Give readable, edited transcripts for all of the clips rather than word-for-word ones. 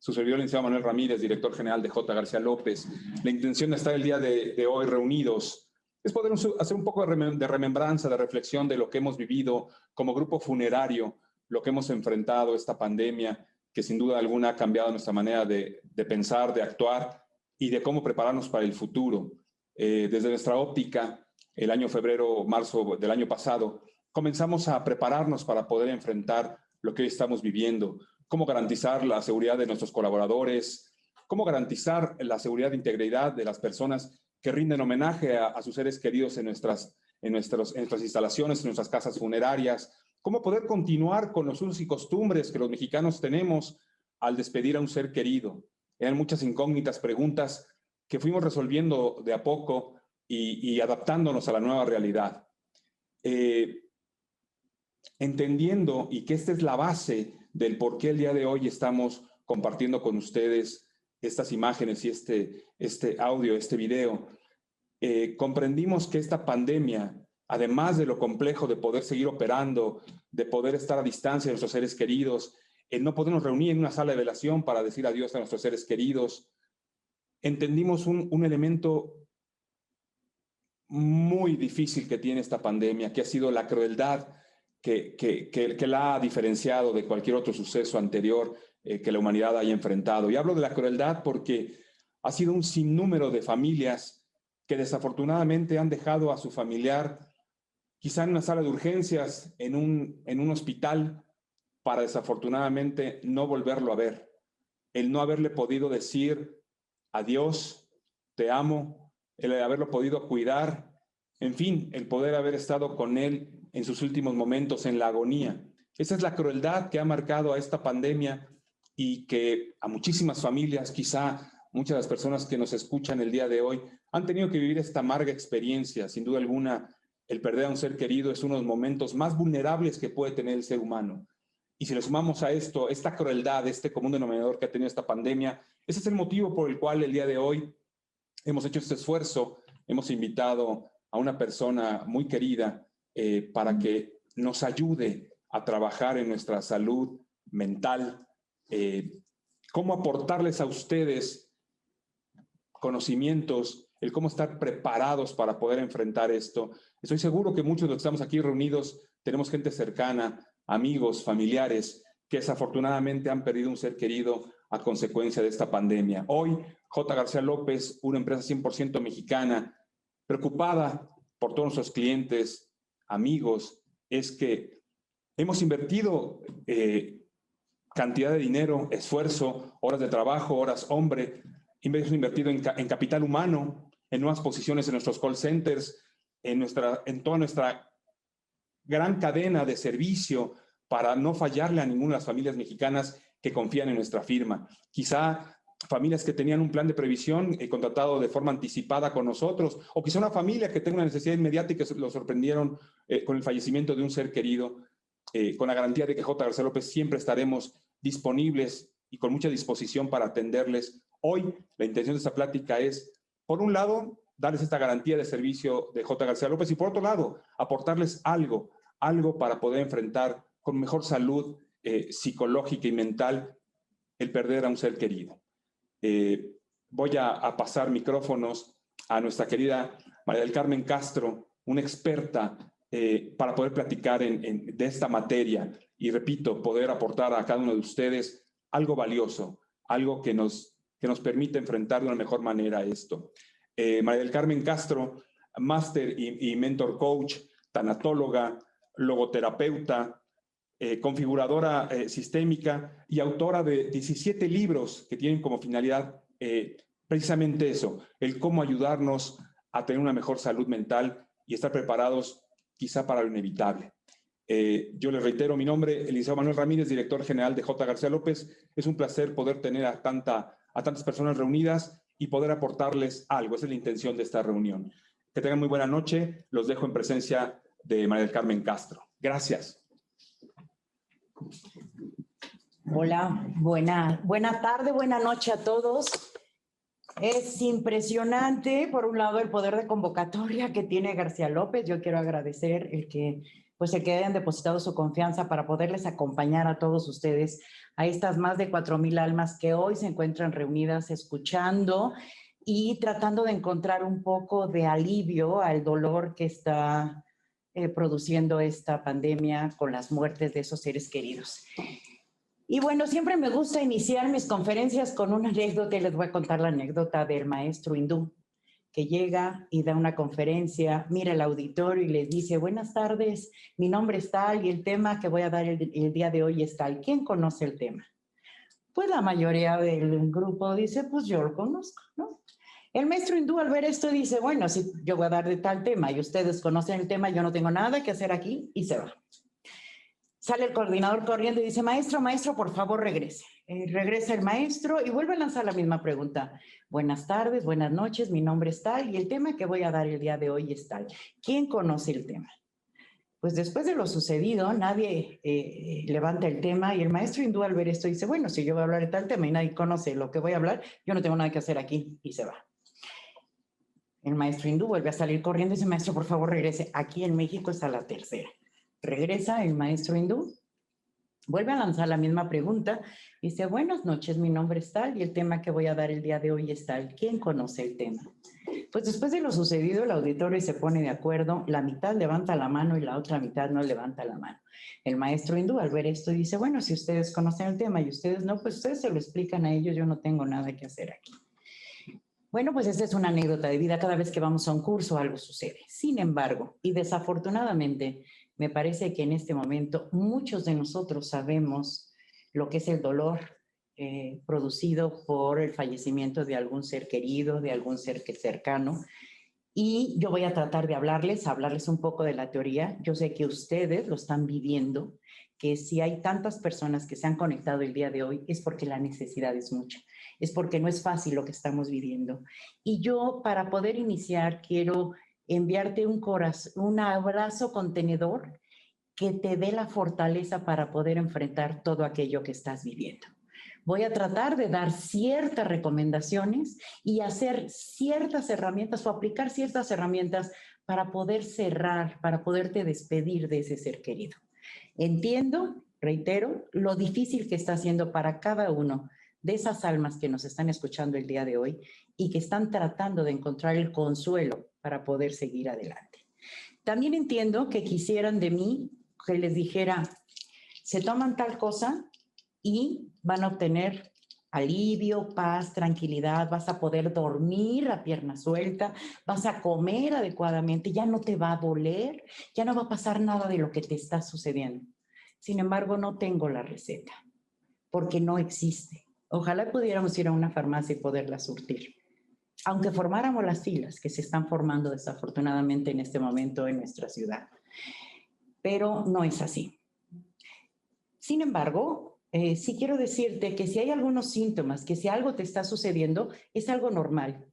Su servidor, el licenciado Manuel Ramírez, director general de J. García López. La intención de estar el día de hoy reunidos es poder hacer un poco de remembranza, de reflexión de lo que hemos vivido como grupo funerario, lo que hemos enfrentado, esta pandemia, que sin duda alguna ha cambiado nuestra manera de pensar, de actuar y de cómo prepararnos para el futuro. Desde nuestra óptica, el año febrero, marzo del año pasado, comenzamos a prepararnos para poder enfrentar lo que hoy estamos viviendo, cómo garantizar la seguridad de nuestros colaboradores, cómo garantizar la seguridad e integridad de las personas que rinden homenaje a sus seres queridos en nuestras instalaciones, en nuestras casas funerarias, cómo poder continuar con los usos y costumbres que los mexicanos tenemos al despedir a un ser querido. Eran muchas incógnitas, preguntas que fuimos resolviendo de a poco y adaptándonos a la nueva realidad. Entendiendo y que esta es la base del por qué el día de hoy estamos compartiendo con ustedes estas imágenes y este audio, este video, comprendimos que esta pandemia, además de lo complejo de poder seguir operando, de poder estar a distancia de nuestros seres queridos, el no podernos reunir en una sala de velación para decir adiós a nuestros seres queridos, entendimos un elemento muy difícil que tiene esta pandemia, que ha sido la crueldad que la ha diferenciado de cualquier otro suceso anterior que la humanidad haya enfrentado. Y hablo de la crueldad porque ha sido un sinnúmero de familias que desafortunadamente han dejado a su familiar quizá en una sala de urgencias, en un hospital, para desafortunadamente no volverlo a ver. El no haberle podido decir adiós, te amo, el haberlo podido cuidar, en fin, el poder haber estado con él en sus últimos momentos, en la agonía. Esa es la crueldad que ha marcado a esta pandemia y que a muchísimas familias, quizá muchas de las personas que nos escuchan el día de hoy, han tenido que vivir esta amarga experiencia. Sin duda alguna, el perder a un ser querido es uno de los momentos más vulnerables que puede tener el ser humano. Y si le sumamos a esto, esta crueldad, este común denominador que ha tenido esta pandemia, ese es el motivo por el cual el día de hoy hemos hecho este esfuerzo, hemos invitado a una persona muy querida para que nos ayude a trabajar en nuestra salud mental, cómo aportarles a ustedes conocimientos, el cómo estar preparados para poder enfrentar esto. Estoy seguro que muchos de los que estamos aquí reunidos tenemos gente cercana, amigos, familiares, que desafortunadamente han perdido un ser querido a consecuencia de esta pandemia. Hoy, J. García López, una empresa 100% mexicana, preocupada por todos nuestros clientes, amigos, es que hemos invertido cantidad de dinero, esfuerzo, horas de trabajo, horas hombre, hemos invertido en capital humano, en nuevas posiciones en nuestros call centers, en toda nuestra gran cadena de servicio para no fallarle a ninguna de las familias mexicanas que confían en nuestra firma. Quizá familias que tenían un plan de previsión contratado de forma anticipada con nosotros, o quizá una familia que tenga una necesidad inmediata y que lo sorprendieron con el fallecimiento de un ser querido, con la garantía de que J. García López siempre estaremos disponibles y con mucha disposición para atenderles. Hoy la intención de esta plática es, por un lado, darles esta garantía de servicio de J. García López y por otro lado, aportarles algo para poder enfrentar con mejor salud psicológica y mental el perder a un ser querido. Voy a pasar micrófonos a nuestra querida María del Carmen Castro, una experta para poder platicar de esta materia y, repito, poder aportar a cada uno de ustedes algo valioso, algo que nos permite enfrentar de una mejor manera esto. María del Carmen Castro, máster y mentor coach, tanatóloga, logoterapeuta, configuradora sistémica y autora de 17 libros que tienen como finalidad precisamente eso, el cómo ayudarnos a tener una mejor salud mental y estar preparados quizá para lo inevitable. Yo les reitero mi nombre, el licenciado Manuel Ramírez, director general de J. García López. Es un placer poder tener a tantas personas reunidas y poder aportarles algo. Esa es la intención de esta reunión. Que tengan muy buena noche. Los dejo en presencia de María del Carmen Castro. Gracias. Hola, buena tarde, buena noche a todos. Es impresionante, por un lado, el poder de convocatoria que tiene García López. Yo quiero agradecer el que pues el que hayan depositado su confianza para poderles acompañar a todos ustedes, a estas más de 4,000 almas que hoy se encuentran reunidas escuchando y tratando de encontrar un poco de alivio al dolor que está produciendo esta pandemia con las muertes de esos seres queridos. Y bueno, siempre me gusta iniciar mis conferencias con una anécdota y les voy a contar la anécdota del maestro hindú que llega y da una conferencia, mira el auditorio y les dice, buenas tardes, mi nombre es tal y el tema que voy a dar el día de hoy es tal. ¿Quién conoce el tema? Pues la mayoría del grupo dice, pues yo lo conozco, ¿no? El maestro hindú al ver esto dice, bueno, si yo voy a dar de tal tema y ustedes conocen el tema, yo no tengo nada que hacer aquí, y se va. Sale el coordinador corriendo y dice, maestro, por favor, regrese. Regresa el maestro y vuelve a lanzar la misma pregunta. Buenas tardes, buenas noches, mi nombre es tal y el tema que voy a dar el día de hoy es tal. ¿Quién conoce el tema? Pues después de lo sucedido, nadie levanta el tema y el maestro hindú al ver esto dice, bueno, si yo voy a hablar de tal tema y nadie conoce lo que voy a hablar, yo no tengo nada que hacer aquí, y se va. El maestro hindú vuelve a salir corriendo y dice, maestro, por favor, regrese. Aquí en México está la tercera. Regresa el maestro hindú, vuelve a lanzar la misma pregunta, dice, buenas noches, mi nombre es tal y el tema que voy a dar el día de hoy es tal. ¿Quién conoce el tema? Pues después de lo sucedido, el auditorio se pone de acuerdo, la mitad levanta la mano y la otra mitad no levanta la mano. El maestro hindú al ver esto dice, bueno, si ustedes conocen el tema y ustedes no, pues ustedes se lo explican a ellos, yo no tengo nada que hacer aquí. Bueno, pues esta es una anécdota de vida. Cada vez que vamos a un curso algo sucede. Sin embargo, y desafortunadamente, me parece que en este momento muchos de nosotros sabemos lo que es el dolor producido por el fallecimiento de algún ser querido, de algún ser cercano. Y yo voy a tratar de hablarles un poco de la teoría. Yo sé que ustedes lo están viviendo, que si hay tantas personas que se han conectado el día de hoy es porque la necesidad es mucha, es porque no es fácil lo que estamos viviendo. Y yo, para poder iniciar, quiero enviarte un abrazo contenedor que te dé la fortaleza para poder enfrentar todo aquello que estás viviendo. Voy a tratar de dar ciertas recomendaciones y hacer ciertas herramientas o aplicar ciertas herramientas para poder cerrar, para poderte despedir de ese ser querido. Entiendo, reitero, lo difícil que está siendo para cada uno de esas almas que nos están escuchando el día de hoy y que están tratando de encontrar el consuelo para poder seguir adelante. También entiendo que quisieran de mí que les dijera, se toman tal cosa y van a obtener alivio, paz, tranquilidad, vas a poder dormir a pierna suelta, vas a comer adecuadamente, ya no te va a doler, ya no va a pasar nada de lo que te está sucediendo. Sin embargo, no tengo la receta, porque no existe. Ojalá pudiéramos ir a una farmacia y poderla surtir. Aunque formáramos las filas que se están formando desafortunadamente en este momento en nuestra ciudad. Pero no es así. Sin embargo, sí quiero decirte que si hay algunos síntomas, que si algo te está sucediendo, es algo normal.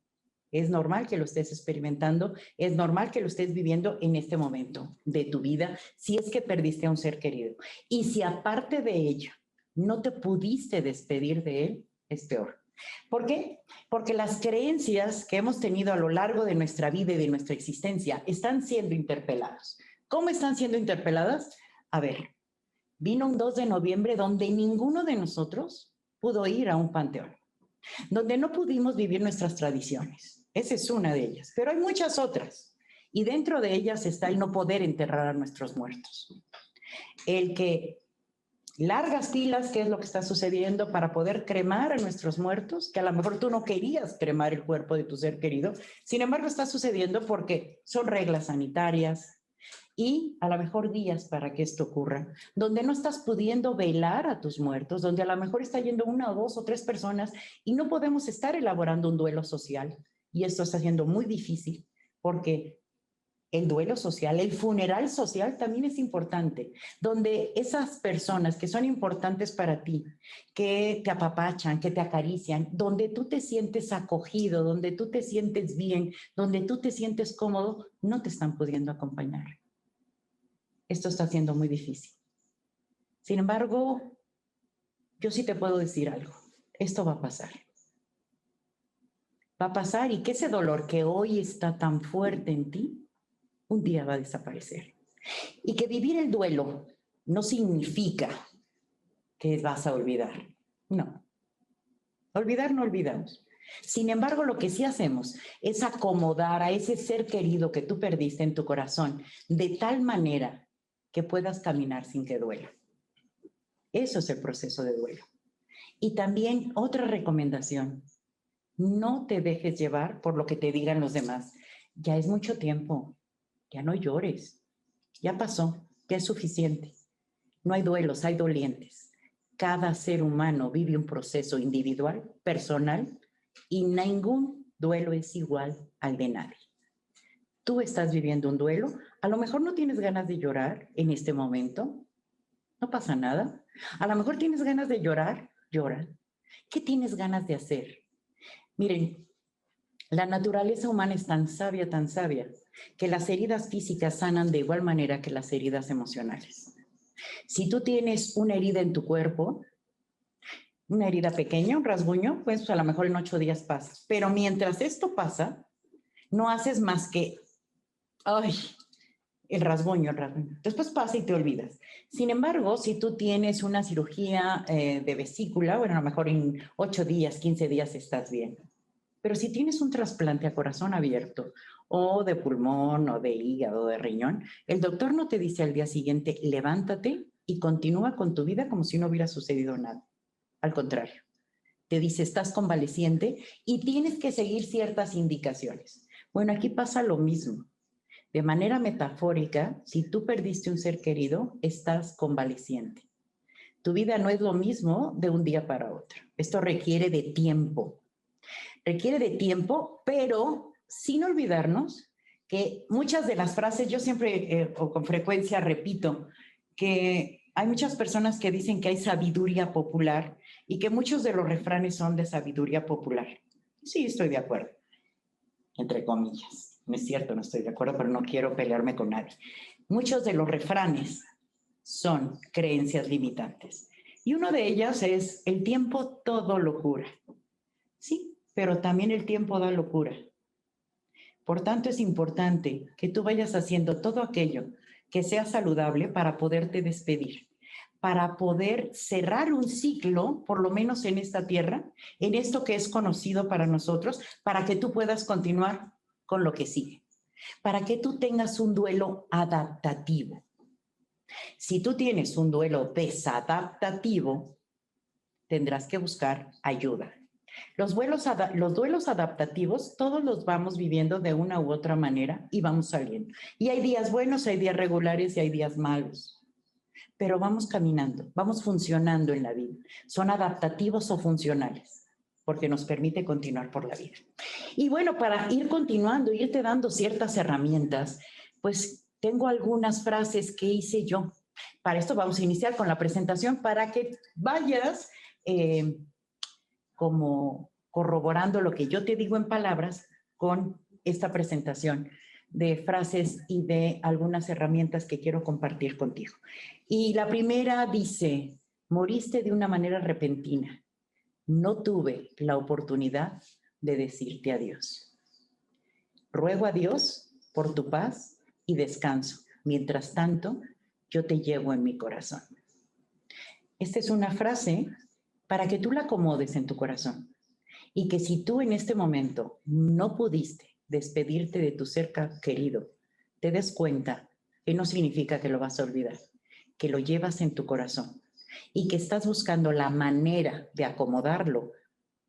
Es normal que lo estés experimentando, es normal que lo estés viviendo en este momento de tu vida, si es que perdiste a un ser querido. Y si aparte de ello no te pudiste despedir de él, es peor. ¿Por qué? Porque las creencias que hemos tenido a lo largo de nuestra vida y de nuestra existencia están siendo interpeladas. ¿Cómo están siendo interpeladas? A ver, vino un 2 de noviembre donde ninguno de nosotros pudo ir a un panteón, donde no pudimos vivir nuestras tradiciones. Esa es una de ellas, pero hay muchas otras. Y dentro de ellas está el no poder enterrar a nuestros muertos. El que largas filas, ¿qué es lo que está sucediendo para poder cremar a nuestros muertos? Que a lo mejor tú no querías cremar el cuerpo de tu ser querido. Sin embargo, está sucediendo porque son reglas sanitarias, y a lo mejor días para que esto ocurra, donde no estás pudiendo velar a tus muertos, donde a lo mejor está yendo 1 o 2 o 3 personas y no podemos estar elaborando un duelo social. Y esto está siendo muy difícil porque el duelo social, el funeral social también es importante, donde esas personas que son importantes para ti, que te apapachan, que te acarician, donde tú te sientes acogido, donde tú te sientes bien, donde tú te sientes cómodo, no te están pudiendo acompañar. Esto está siendo muy difícil. Sin embargo, yo sí te puedo decir algo. Esto va a pasar. Va a pasar y que ese dolor que hoy está tan fuerte en ti, un día va a desaparecer. Y que vivir el duelo no significa que vas a olvidar. No, olvidar no olvidamos. Sin embargo, lo que sí hacemos es acomodar a ese ser querido que tú perdiste en tu corazón de tal manera que puedas caminar sin que duela. Eso es el proceso de duelo. Y también otra recomendación, no te dejes llevar por lo que te digan los demás. Ya es mucho tiempo, ya no llores, ya pasó, ya es suficiente. No hay duelos, hay dolientes. Cada ser humano vive un proceso individual, personal, y ningún duelo es igual al de nadie. Tú estás viviendo un duelo, a lo mejor no tienes ganas de llorar en este momento, no pasa nada. A lo mejor tienes ganas de llorar, llora. ¿Qué tienes ganas de hacer? Miren, la naturaleza humana es tan sabia, que las heridas físicas sanan de igual manera que las heridas emocionales. Si tú tienes una herida en tu cuerpo, una herida pequeña, un rasguño, pues a lo mejor en 8 días pasa. Pero mientras esto pasa, no haces más que, ay, el rasguño. Después pasa y te olvidas. Sin embargo, si tú tienes una cirugía de vesícula, bueno, a lo mejor en 8 días, 15 días estás bien. Pero si tienes un trasplante a corazón abierto o de pulmón o de hígado o de riñón, el doctor no te dice al día siguiente, levántate y continúa con tu vida como si no hubiera sucedido nada. Al contrario, te dice, estás convaleciente y tienes que seguir ciertas indicaciones. Bueno, aquí pasa lo mismo. De manera metafórica, si tú perdiste un ser querido, estás convaleciente. Tu vida no es lo mismo de un día para otro. Esto requiere de tiempo. Requiere de tiempo, pero sin olvidarnos que muchas de las frases, yo siempre o con frecuencia repito, que hay muchas personas que dicen que hay sabiduría popular y que muchos de los refranes son de sabiduría popular. Sí, estoy de acuerdo, entre comillas. No es cierto, no estoy de acuerdo, pero no quiero pelearme con nadie. Muchos de los refranes son creencias limitantes. Y uno de ellas es, el tiempo todo lo cura. Sí, pero también el tiempo da locura. Por tanto, es importante que tú vayas haciendo todo aquello que sea saludable para poderte despedir, para poder cerrar un ciclo, por lo menos en esta tierra, en esto que es conocido para nosotros, para que tú puedas continuar con lo que sigue, para que tú tengas un duelo adaptativo. Si tú tienes un duelo desadaptativo, tendrás que buscar ayuda. Los duelos adaptativos, todos los vamos viviendo de una u otra manera y vamos saliendo. Y hay días buenos, hay días regulares y hay días malos. Pero vamos caminando, vamos funcionando en la vida. Son adaptativos o funcionales, porque nos permite continuar por la vida. Y bueno, para ir continuando, irte dando ciertas herramientas, pues tengo algunas frases que hice yo. Para esto vamos a iniciar con la presentación para que vayas como corroborando lo que yo te digo en palabras con esta presentación de frases y de algunas herramientas que quiero compartir contigo. Y la primera dice, moriste de una manera repentina. No tuve la oportunidad de decirte adiós. Ruego a Dios por tu paz y descanso. Mientras tanto, yo te llevo en mi corazón. Esta es una frase para que tú la acomodes en tu corazón y que si tú en este momento no pudiste despedirte de tu ser querido, te des cuenta que no significa que lo vas a olvidar, que lo llevas en tu corazón y que estás buscando la manera de acomodarlo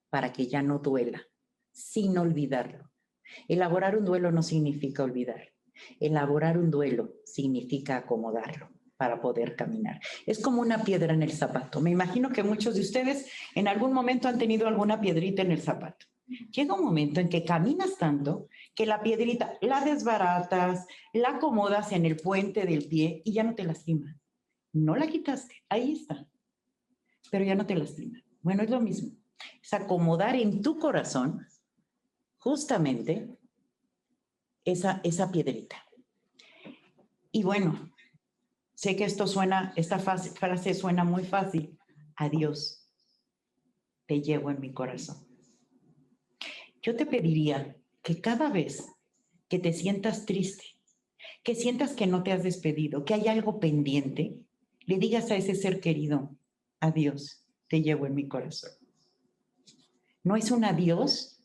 para que ya no duela, sin olvidarlo. Elaborar un duelo no significa olvidar. Elaborar un duelo significa acomodarlo para poder caminar. Es como una piedra en el zapato. Me imagino que muchos de ustedes en algún momento han tenido alguna piedrita en el zapato. Llega un momento en que caminas tanto que la piedrita la desbaratas, la acomodas en el puente del pie y ya no te lastima. No la quitaste, ahí está, pero ya no te lastima. Bueno, es lo mismo. Es acomodar en tu corazón justamente esa piedrita. Y bueno, sé que esta frase suena muy fácil. Adiós, te llevo en mi corazón. Yo te pediría que cada vez que te sientas triste, que sientas que no te has despedido, que hay algo pendiente, le digas a ese ser querido, adiós, te llevo en mi corazón. No es un adiós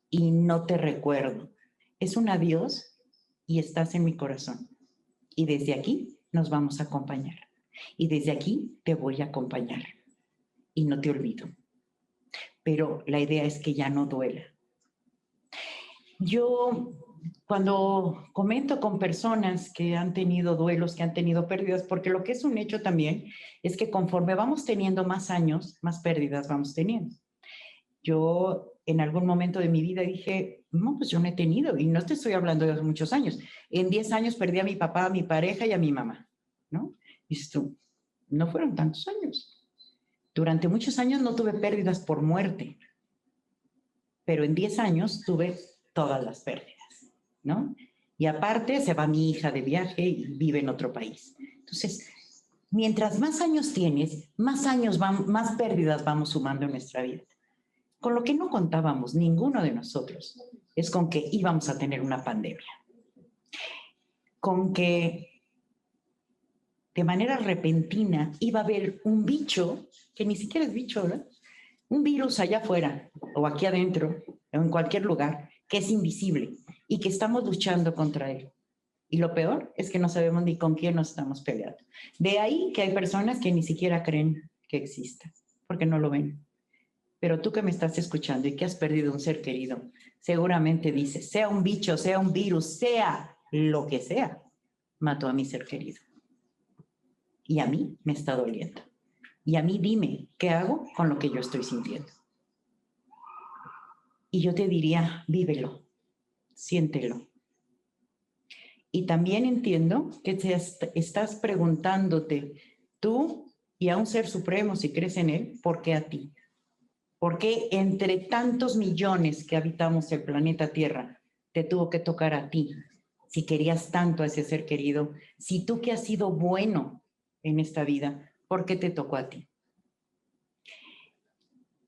y no te recuerdo, es un adiós y estás en mi corazón. Y desde aquí nos vamos a acompañar. Y desde aquí te voy a acompañar. Y no te olvido. Pero la idea es que ya no duela. Yo, cuando comento con personas que han tenido duelos, que han tenido pérdidas, porque lo que es un hecho también es que conforme vamos teniendo más años, más pérdidas vamos teniendo. Yo en algún momento de mi vida dije, no, pues yo no he tenido, y no te estoy hablando de hace muchos años. En 10 años perdí a mi papá, a mi pareja y a mi mamá, ¿no? Y dices tú, no fueron tantos años. Durante muchos años no tuve pérdidas por muerte, pero en 10 años tuve todas las pérdidas, ¿no? Y aparte se va mi hija de viaje y vive en otro país. Entonces, mientras más años tienes, más pérdidas vamos sumando en nuestra vida. Con lo que no contábamos ninguno de nosotros es con que íbamos a tener una pandemia. Con que de manera repentina iba a haber un bicho, que ni siquiera es bicho, ¿verdad? Un virus allá afuera o aquí adentro o en cualquier lugar que es invisible y que estamos luchando contra él. Y lo peor es que no sabemos ni con quién nos estamos peleando. De ahí que hay personas que ni siquiera creen que exista, porque no lo ven. Pero tú que me estás escuchando y que has perdido un ser querido, seguramente dices, sea un bicho, sea un virus, sea lo que sea, mató a mi ser querido. Y a mí me está doliendo. Y a mí dime, ¿qué hago con lo que yo estoy sintiendo? Y yo te diría, vívelo, siéntelo. Y también entiendo que te estás preguntándote, tú y a un ser supremo, si crees en él, ¿por qué a ti? ¿Por qué entre tantos millones que habitamos el planeta Tierra te tuvo que tocar a ti? Si querías tanto a ese ser querido, si tú que has sido bueno en esta vida, ¿por qué te tocó a ti?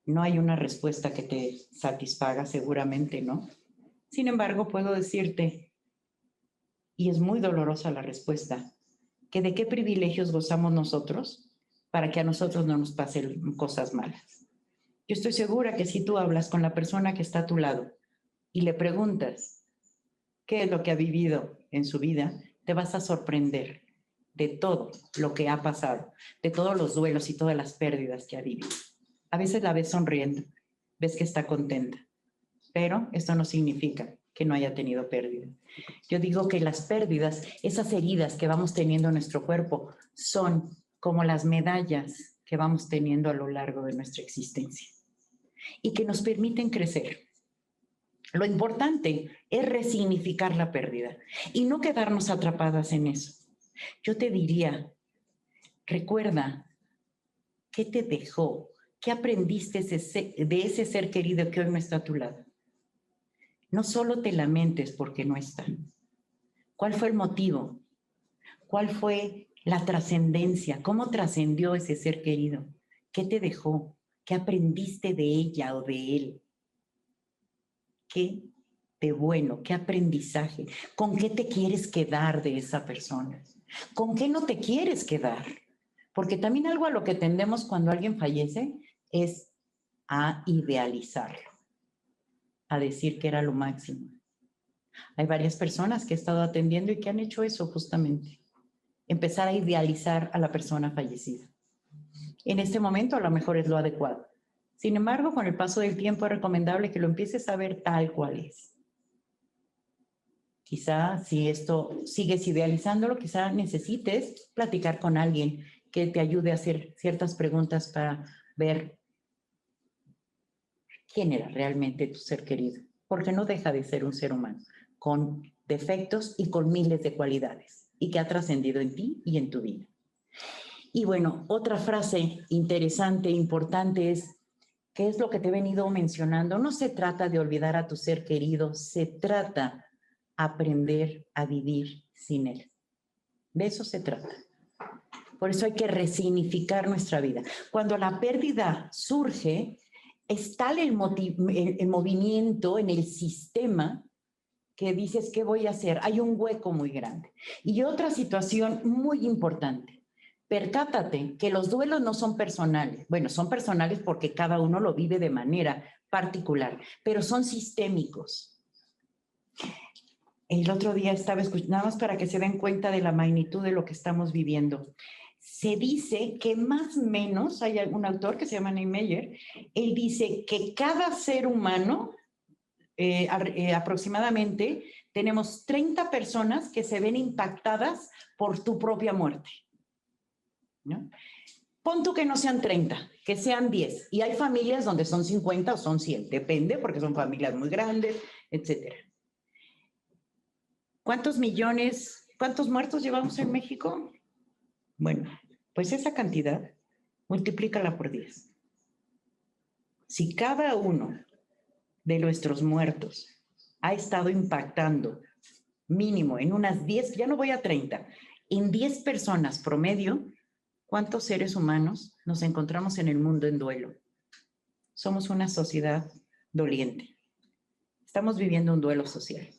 No hay una respuesta que te satisfaga, seguramente, ¿no? Sin embargo, puedo decirte, y es muy dolorosa la respuesta, que de qué privilegios gozamos nosotros para que a nosotros no nos pasen cosas malas. Yo estoy segura que si tú hablas con la persona que está a tu lado y le preguntas qué es lo que ha vivido en su vida, te vas a sorprender de todo lo que ha pasado, de todos los duelos y todas las pérdidas que ha vivido. A veces la ves sonriendo, ves que está contenta, pero esto no significa que no haya tenido pérdida. Yo digo que las pérdidas, esas heridas que vamos teniendo en nuestro cuerpo, son como las medallas que vamos teniendo a lo largo de nuestra existencia y que nos permiten crecer. Lo importante es resignificar la pérdida y no quedarnos atrapadas en eso. Yo te diría, recuerda, ¿qué te dejó? ¿Qué aprendiste de ese ser querido que hoy no está a tu lado? No solo te lamentes porque no está. ¿Cuál fue el motivo? ¿Cuál fue la trascendencia? ¿Cómo trascendió ese ser querido? ¿Qué te dejó? ¿Qué aprendiste de ella o de él? ¿Qué de bueno? ¿Qué aprendizaje? ¿Con qué te quieres quedar de esa persona? ¿Con qué no te quieres quedar? Porque también algo a lo que tendemos cuando alguien fallece es a idealizarlo, a decir que era lo máximo. Hay varias personas que he estado atendiendo y que han hecho eso justamente, empezar a idealizar a la persona fallecida. En este momento a lo mejor es lo adecuado. Sin embargo, con el paso del tiempo es recomendable que lo empieces a ver tal cual es. Quizá si esto sigues idealizándolo, quizá necesites platicar con alguien que te ayude a hacer ciertas preguntas para ver quién era realmente tu ser querido, porque no deja de ser un ser humano, con defectos y con miles de cualidades, y que ha trascendido en ti y en tu vida. Y bueno, otra frase interesante, importante es, ¿qué es lo que te he venido mencionando? No se trata de olvidar a tu ser querido, se trata de aprender a vivir sin él. De eso se trata. Por eso hay que resignificar nuestra vida. Cuando la pérdida surge, es tal el movimiento en el sistema que dices, ¿qué voy a hacer? Hay un hueco muy grande. Y otra situación muy importante. Percátate que los duelos no son personales. Bueno, son personales porque cada uno lo vive de manera particular, pero son sistémicos. El otro día estaba escuchando, nada más para que se den cuenta de la magnitud de lo que estamos viviendo. Se dice que más o menos, hay un autor que se llama Niemeyer, él dice que cada ser humano, aproximadamente, tenemos 30 personas que se ven impactadas por tu propia muerte, ¿no? Pon tú que no sean 30, que sean 10. Y hay familias donde son 50 o son 100, depende, porque son familias muy grandes, etcétera. ¿Cuántos millones, cuántos muertos llevamos en México? Bueno, pues esa cantidad, multiplícala por 10. Si cada uno de nuestros muertos ha estado impactando mínimo en unas 10, ya no voy a 30, en 10 personas promedio, ¿cuántos seres humanos nos encontramos en el mundo en duelo? Somos una sociedad doliente. Estamos viviendo un duelo social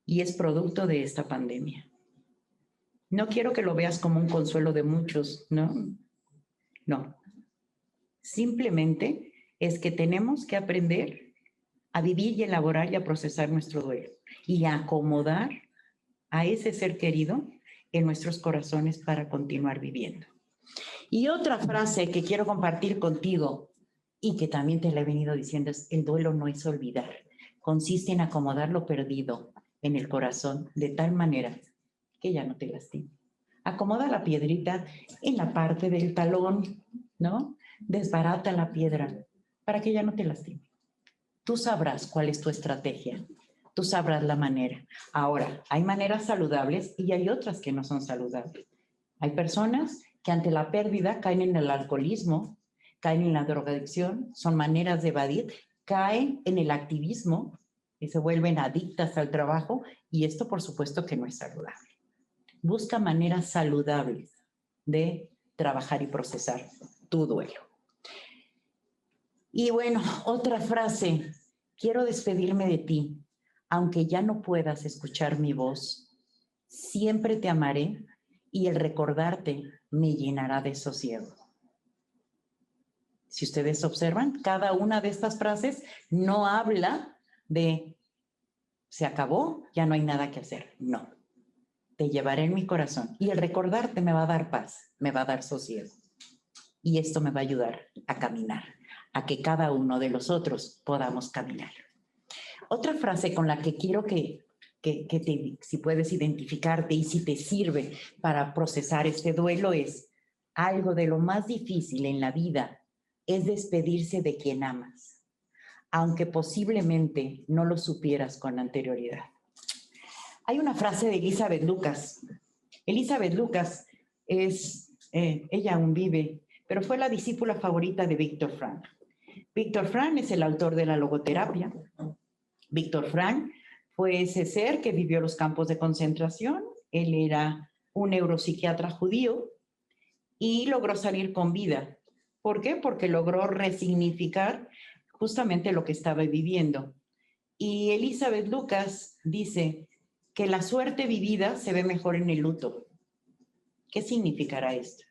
y es producto de esta pandemia. No quiero que lo veas como un consuelo de muchos, ¿no? No. Simplemente es que tenemos que aprender a vivir y elaborar y a procesar nuestro duelo y a acomodar a ese ser querido en nuestros corazones para continuar viviendo. Y otra frase que quiero compartir contigo y que también te la he venido diciendo es: el duelo no es olvidar, consiste en acomodar lo perdido en el corazón de tal manera que ya no te lastime. Acomoda la piedrita en la parte del talón, ¿no? Desbarata la piedra para que ya no te lastime. Tú sabrás cuál es tu estrategia, tú sabrás la manera. Ahora, hay maneras saludables y hay otras que no son saludables. Hay personas que ante la pérdida caen en el alcoholismo, caen en la drogadicción, son maneras de evadir, caen en el activismo y se vuelven adictas al trabajo, y esto por supuesto que no es saludable. Busca maneras saludables de trabajar y procesar tu duelo. Y bueno, otra frase: quiero despedirme de ti, aunque ya no puedas escuchar mi voz, siempre te amaré y el recordarte me llenará de sosiego. Si ustedes observan, cada una de estas frases no habla de se acabó, ya no hay nada que hacer. No, te llevaré en mi corazón y el recordarte me va a dar paz, me va a dar sosiego. Y esto me va a ayudar a caminar, a que cada uno de los otros podamos caminar. Otra frase con la que quiero que si puedes identificarte y si te sirve para procesar este duelo es: algo de lo más difícil en la vida es despedirse de quien amas, aunque posiblemente no lo supieras con anterioridad. Hay una frase de Elizabeth Lucas. Elizabeth Lucas ella aún vive, pero fue la discípula favorita de Viktor Frankl. Viktor Frankl es el autor de la logoterapia. Viktor Frankl fue ese ser que vivió los campos de concentración. Él era un neuropsiquiatra judío y logró salir con vida. ¿Por qué? Porque logró resignificar justamente lo que estaba viviendo. Y Elizabeth Lucas dice que la suerte vivida se ve mejor en el luto. ¿Qué significará esto?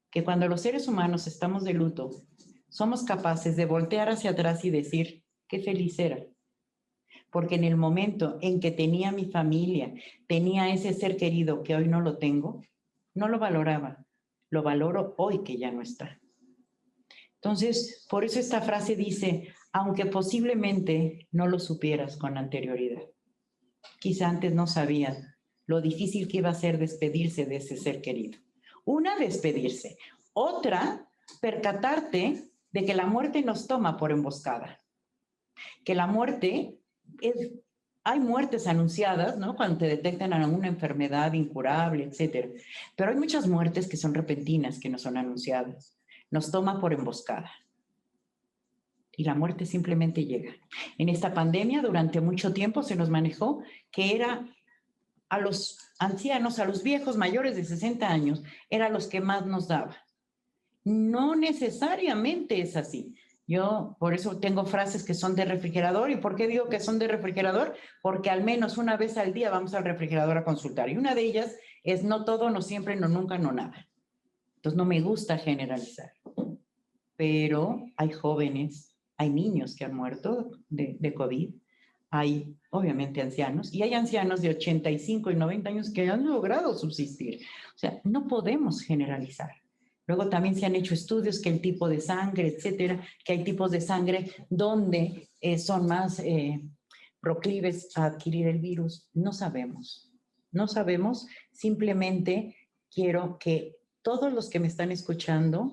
Que cuando los seres humanos estamos de luto, somos capaces de voltear hacia atrás y decir: qué feliz era. Porque en el momento en que tenía mi familia, tenía ese ser querido que hoy no lo tengo, no lo valoraba. Lo valoro hoy que ya no está. Entonces, por eso esta frase dice: aunque posiblemente no lo supieras con anterioridad. Quizá antes no sabías lo difícil que iba a ser despedirse de ese ser querido. Una, despedirse. Otra, percatarte de que la muerte nos toma por emboscada. Que la muerte hay muertes anunciadas, ¿no? Cuando te detectan alguna enfermedad incurable, etcétera. Pero hay muchas muertes que son repentinas, que no son anunciadas. Nos toma por emboscada. Y la muerte simplemente llega. En esta pandemia, durante mucho tiempo se nos manejó que era a los ancianos, a los viejos mayores de 60 años, eran los que más nos daba. No necesariamente es así. Yo por eso tengo frases que son de refrigerador. ¿Y por qué digo que son de refrigerador? Porque al menos una vez al día vamos al refrigerador a consultar. Y una de ellas es no todo, no siempre, no nunca, no nada. Entonces no me gusta generalizar. Pero hay jóvenes, hay niños que han muerto de COVID. Hay obviamente ancianos y hay ancianos de 85 y 90 años que han logrado subsistir. O sea, no podemos generalizar. Luego también se han hecho estudios que el tipo de sangre, etcétera, que hay tipos de sangre donde son más proclives a adquirir el virus. No sabemos. No sabemos. Simplemente quiero que todos los que me están escuchando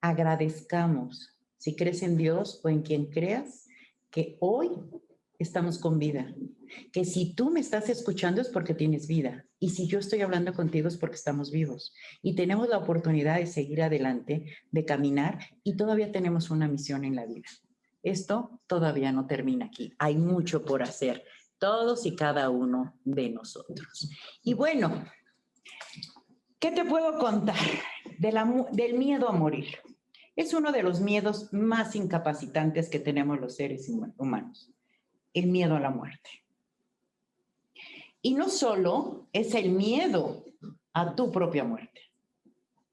agradezcamos, si crees en Dios o en quien creas, que hoy estamos con vida. Que si tú me estás escuchando es porque tienes vida. Y si yo estoy hablando contigo es porque estamos vivos. Y tenemos la oportunidad de seguir adelante, de caminar, y todavía tenemos una misión en la vida. Esto todavía no termina aquí. Hay mucho por hacer, todos y cada uno de nosotros. Y bueno, ¿qué te puedo contar del miedo a morir? Es uno de los miedos más incapacitantes que tenemos los seres humanos. El miedo a la muerte. Y no solo es el miedo a tu propia muerte.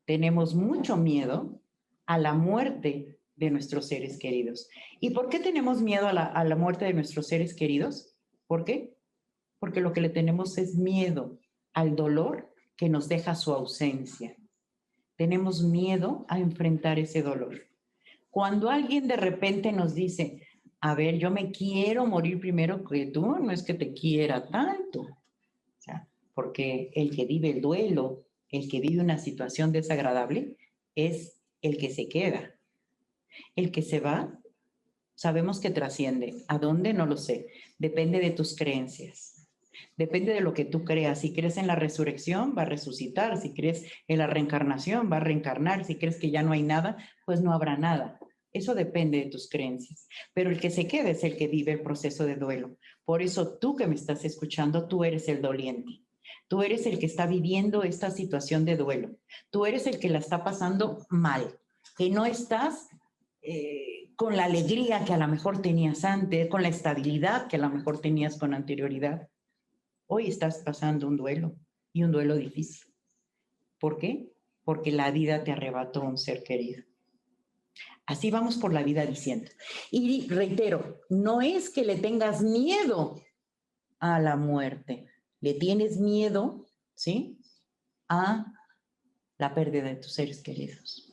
Tenemos mucho miedo a la muerte de nuestros seres queridos. ¿Y por qué tenemos miedo a la muerte de nuestros seres queridos? ¿Por qué? Porque lo que le tenemos es miedo al dolor que nos deja su ausencia. Tenemos miedo a enfrentar ese dolor. Cuando alguien de repente nos dice, a ver, yo me quiero morir primero que tú, no es que te quiera tanto. O sea, porque el que vive el duelo, el que vive una situación desagradable, es el que se queda. El que se va, sabemos que trasciende. ¿A dónde? No lo sé. Depende de tus creencias. Depende de lo que tú creas. Si crees en la resurrección, va a resucitar. Si crees en la reencarnación, va a reencarnar. Si crees que ya no hay nada, pues no habrá nada. Eso depende de tus creencias. Pero el que se queda es el que vive el proceso de duelo. Por eso tú que me estás escuchando, tú eres el doliente. Tú eres el que está viviendo esta situación de duelo. Tú eres el que la está pasando mal. Que no estás con la alegría que a lo mejor tenías antes, con la estabilidad que a lo mejor tenías con anterioridad. Hoy estás pasando un duelo y un duelo difícil. ¿Por qué? Porque la vida te arrebató un ser querido. Así vamos por la vida diciendo. Y reitero, no es que le tengas miedo a la muerte, le tienes miedo, ¿sí?, a la pérdida de tus seres queridos.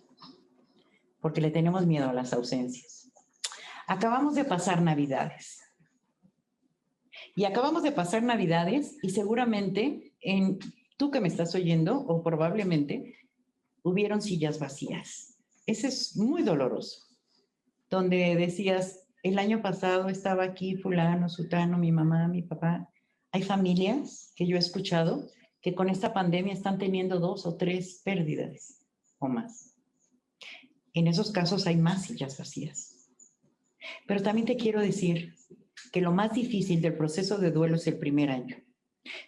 Porque le tenemos miedo a las ausencias. Acabamos de pasar Navidades. Y acabamos de pasar Navidades y seguramente tú que me estás oyendo, o probablemente, hubieron sillas vacías. Ese es muy doloroso. Donde decías, el año pasado estaba aquí fulano, sutano, mi mamá, mi papá. Hay familias que yo he escuchado que con esta pandemia están teniendo 2 o 3 pérdidas o más. En esos casos hay más sillas vacías. Pero también te quiero decir que lo más difícil del proceso de duelo es el primer año.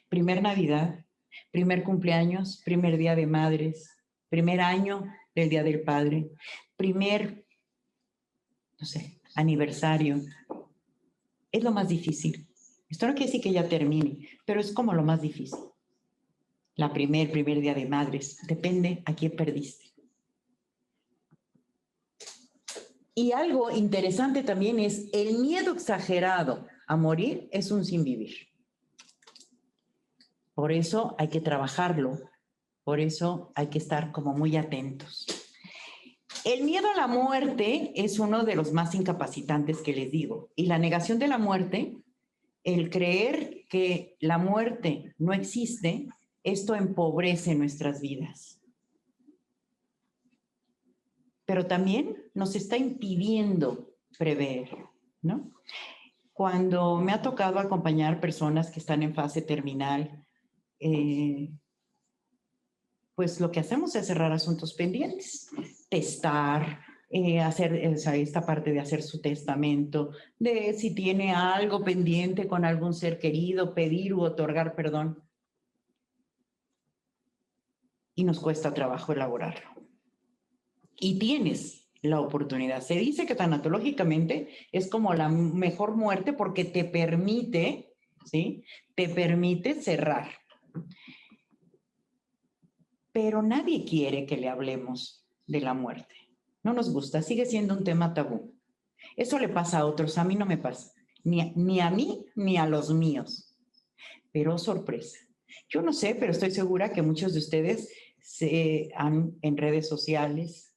Primer Navidad, primer cumpleaños, primer Día de Madres, primer año del Día del Padre, primer, no sé, aniversario. Es lo más difícil. Esto no quiere decir que ya termine, pero es como lo más difícil. Primer Día de Madres, depende a quién perdiste. Y algo interesante también es el miedo exagerado a morir es un sin vivir. Por eso hay que trabajarlo, por eso hay que estar como muy atentos. El miedo a la muerte es uno de los más incapacitantes que les digo. Y la negación de la muerte, el creer que la muerte no existe, esto empobrece nuestras vidas. Pero también nos está impidiendo prever, ¿no? Cuando me ha tocado acompañar personas que están en fase terminal, pues lo que hacemos es cerrar asuntos pendientes, testar, hacer esta parte de hacer su testamento, de si tiene algo pendiente con algún ser querido, pedir u otorgar perdón. Y nos cuesta trabajo elaborarlo. Y tienes la oportunidad. Se dice que tanatológicamente es como la mejor muerte porque te permite, ¿sí? Te permite cerrar. Pero nadie quiere que le hablemos de la muerte. No nos gusta, sigue siendo un tema tabú. Eso le pasa a otros, a mí no me pasa. Ni a mí ni a los míos. Pero sorpresa. Yo no sé, pero estoy segura que muchos de ustedes en redes sociales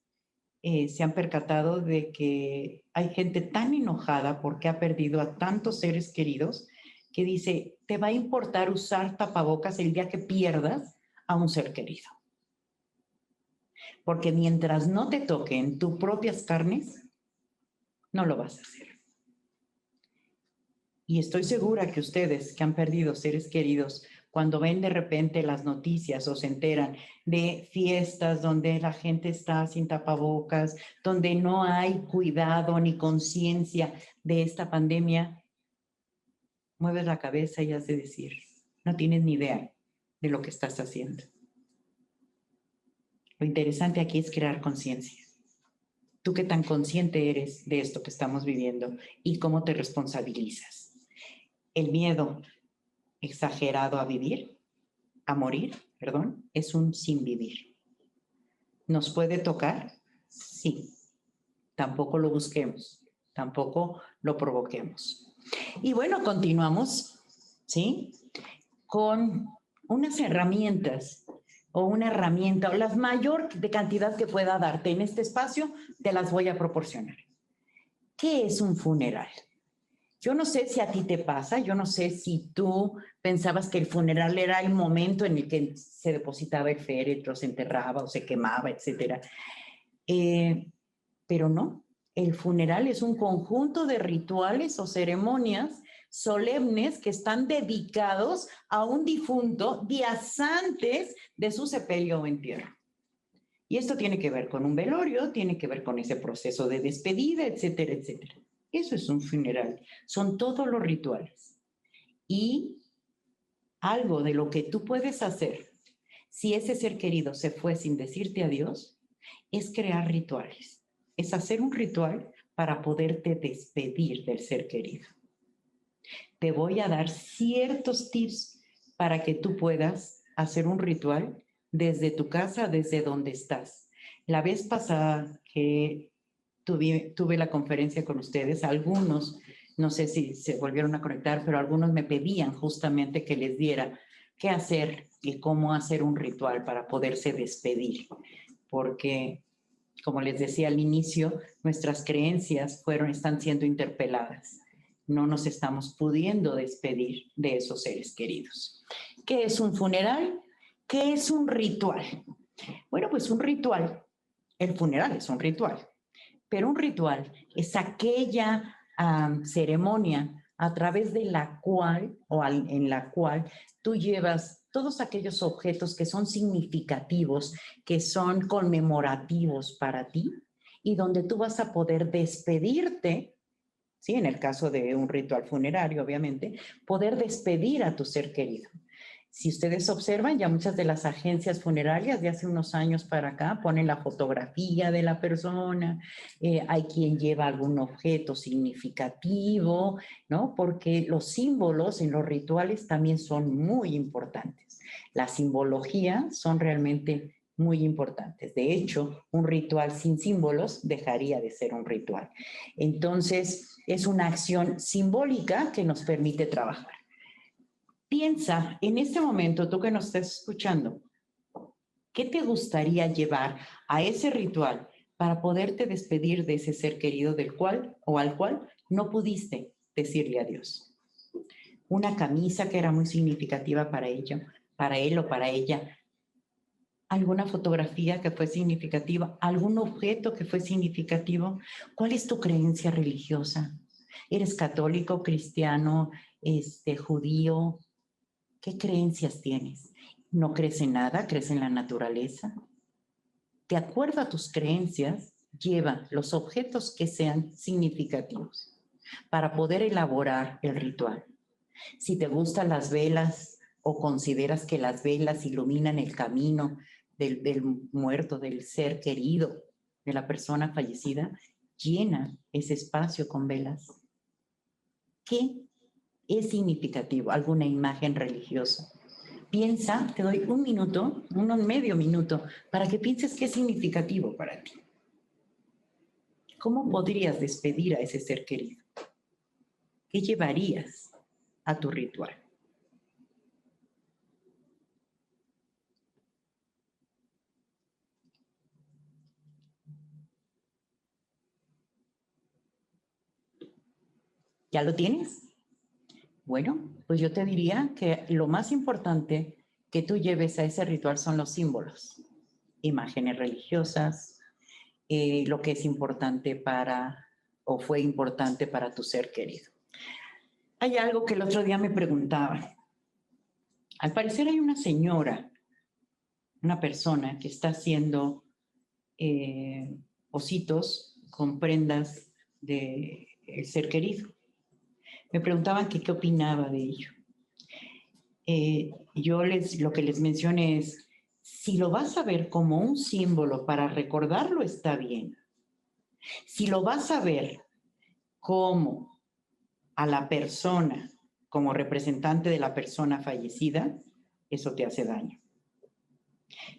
se han percatado de que hay gente tan enojada porque ha perdido a tantos seres queridos que dice, te va a importar usar tapabocas el día que pierdas a un ser querido. Porque mientras no te toque en tus propias carnes, no lo vas a hacer. Y estoy segura que ustedes que han perdido seres queridos, cuando ven de repente las noticias o se enteran de fiestas donde la gente está sin tapabocas, donde no hay cuidado ni conciencia de esta pandemia, mueves la cabeza y has de decir, no tienes ni idea de lo que estás haciendo. Lo interesante aquí es crear conciencia. ¿Tú qué tan consciente eres de esto que estamos viviendo y cómo te responsabilizas? El miedo exagerado a morir, es un sin vivir. ¿Nos puede tocar? Sí. Tampoco lo busquemos, tampoco lo provoquemos. Y bueno, continuamos, ¿sí? Con unas herramientas o una herramienta o la mayor de cantidad que pueda darte en este espacio, te las voy a proporcionar. ¿Qué es un funeral? Yo no sé si a ti te pasa, yo no sé si tú pensabas que el funeral era el momento en el que se depositaba el féretro, se enterraba o se quemaba, etcétera. Pero no, el funeral es un conjunto de rituales o ceremonias solemnes que están dedicados a un difunto días antes de su sepelio o entierro. Y esto tiene que ver con un velorio, tiene que ver con ese proceso de despedida, etcétera, etcétera. Eso es un funeral, son todos los rituales. Y algo de lo que tú puedes hacer si ese ser querido se fue sin decirte adiós es crear rituales, es hacer un ritual para poderte despedir del ser querido. Te voy a dar ciertos tips para que tú puedas hacer un ritual desde tu casa, desde donde estás. La vez pasada que tuve la conferencia con ustedes, algunos, no sé si se volvieron a conectar, pero algunos me pedían justamente que les diera qué hacer y cómo hacer un ritual para poderse despedir. Porque, como les decía al inicio, nuestras creencias están siendo interpeladas. No nos estamos pudiendo despedir de esos seres queridos. ¿Qué es un funeral? ¿Qué es un ritual? Bueno, pues un ritual, el funeral es un ritual, pero un ritual es aquella ceremonia a través de la cual en la cual tú llevas todos aquellos objetos que son significativos, que son conmemorativos para ti y donde tú vas a poder despedirte, ¿sí? En el caso de un ritual funerario, obviamente, poder despedir a tu ser querido. Si ustedes observan, ya muchas de las agencias funerarias de hace unos años para acá ponen la fotografía de la persona, hay quien lleva algún objeto significativo, ¿no? Porque los símbolos en los rituales también son muy importantes. La simbología son realmente muy importantes. De hecho, un ritual sin símbolos dejaría de ser un ritual. Entonces, es una acción simbólica que nos permite trabajar. Piensa en este momento, tú que nos estás escuchando, ¿qué te gustaría llevar a ese ritual para poderte despedir de ese ser querido del cual o al cual no pudiste decirle adiós? Una camisa que era muy significativa para ella, para él o para ella. ¿Alguna fotografía que fue significativa? ¿Algún objeto que fue significativo? ¿Cuál es tu creencia religiosa? ¿Eres católico, cristiano, judío? ¿Qué creencias tienes? ¿No crees en nada? ¿Crees en la naturaleza? De acuerdo a tus creencias, lleva los objetos que sean significativos para poder elaborar el ritual. Si te gustan las velas o consideras que las velas iluminan el camino del muerto, del ser querido, de la persona fallecida, llena ese espacio con velas. ¿Qué es significativo? ¿Alguna imagen religiosa? Piensa, te doy un minuto, medio minuto, para que pienses qué es significativo para ti. ¿Cómo podrías despedir a ese ser querido? ¿Qué llevarías a tu ritual? ¿Ya lo tienes? Bueno, pues yo te diría que lo más importante que tú lleves a ese ritual son los símbolos, imágenes religiosas, lo que es importante para o fue importante para tu ser querido. Hay algo que el otro día me preguntaba. Al parecer hay una señora, una persona que está haciendo ositos con prendas del ser querido. Me preguntaban que qué opinaba de ello. Yo lo que les mencioné es, si lo vas a ver como un símbolo para recordarlo, está bien. Si lo vas a ver como a la persona, como representante de la persona fallecida, eso te hace daño.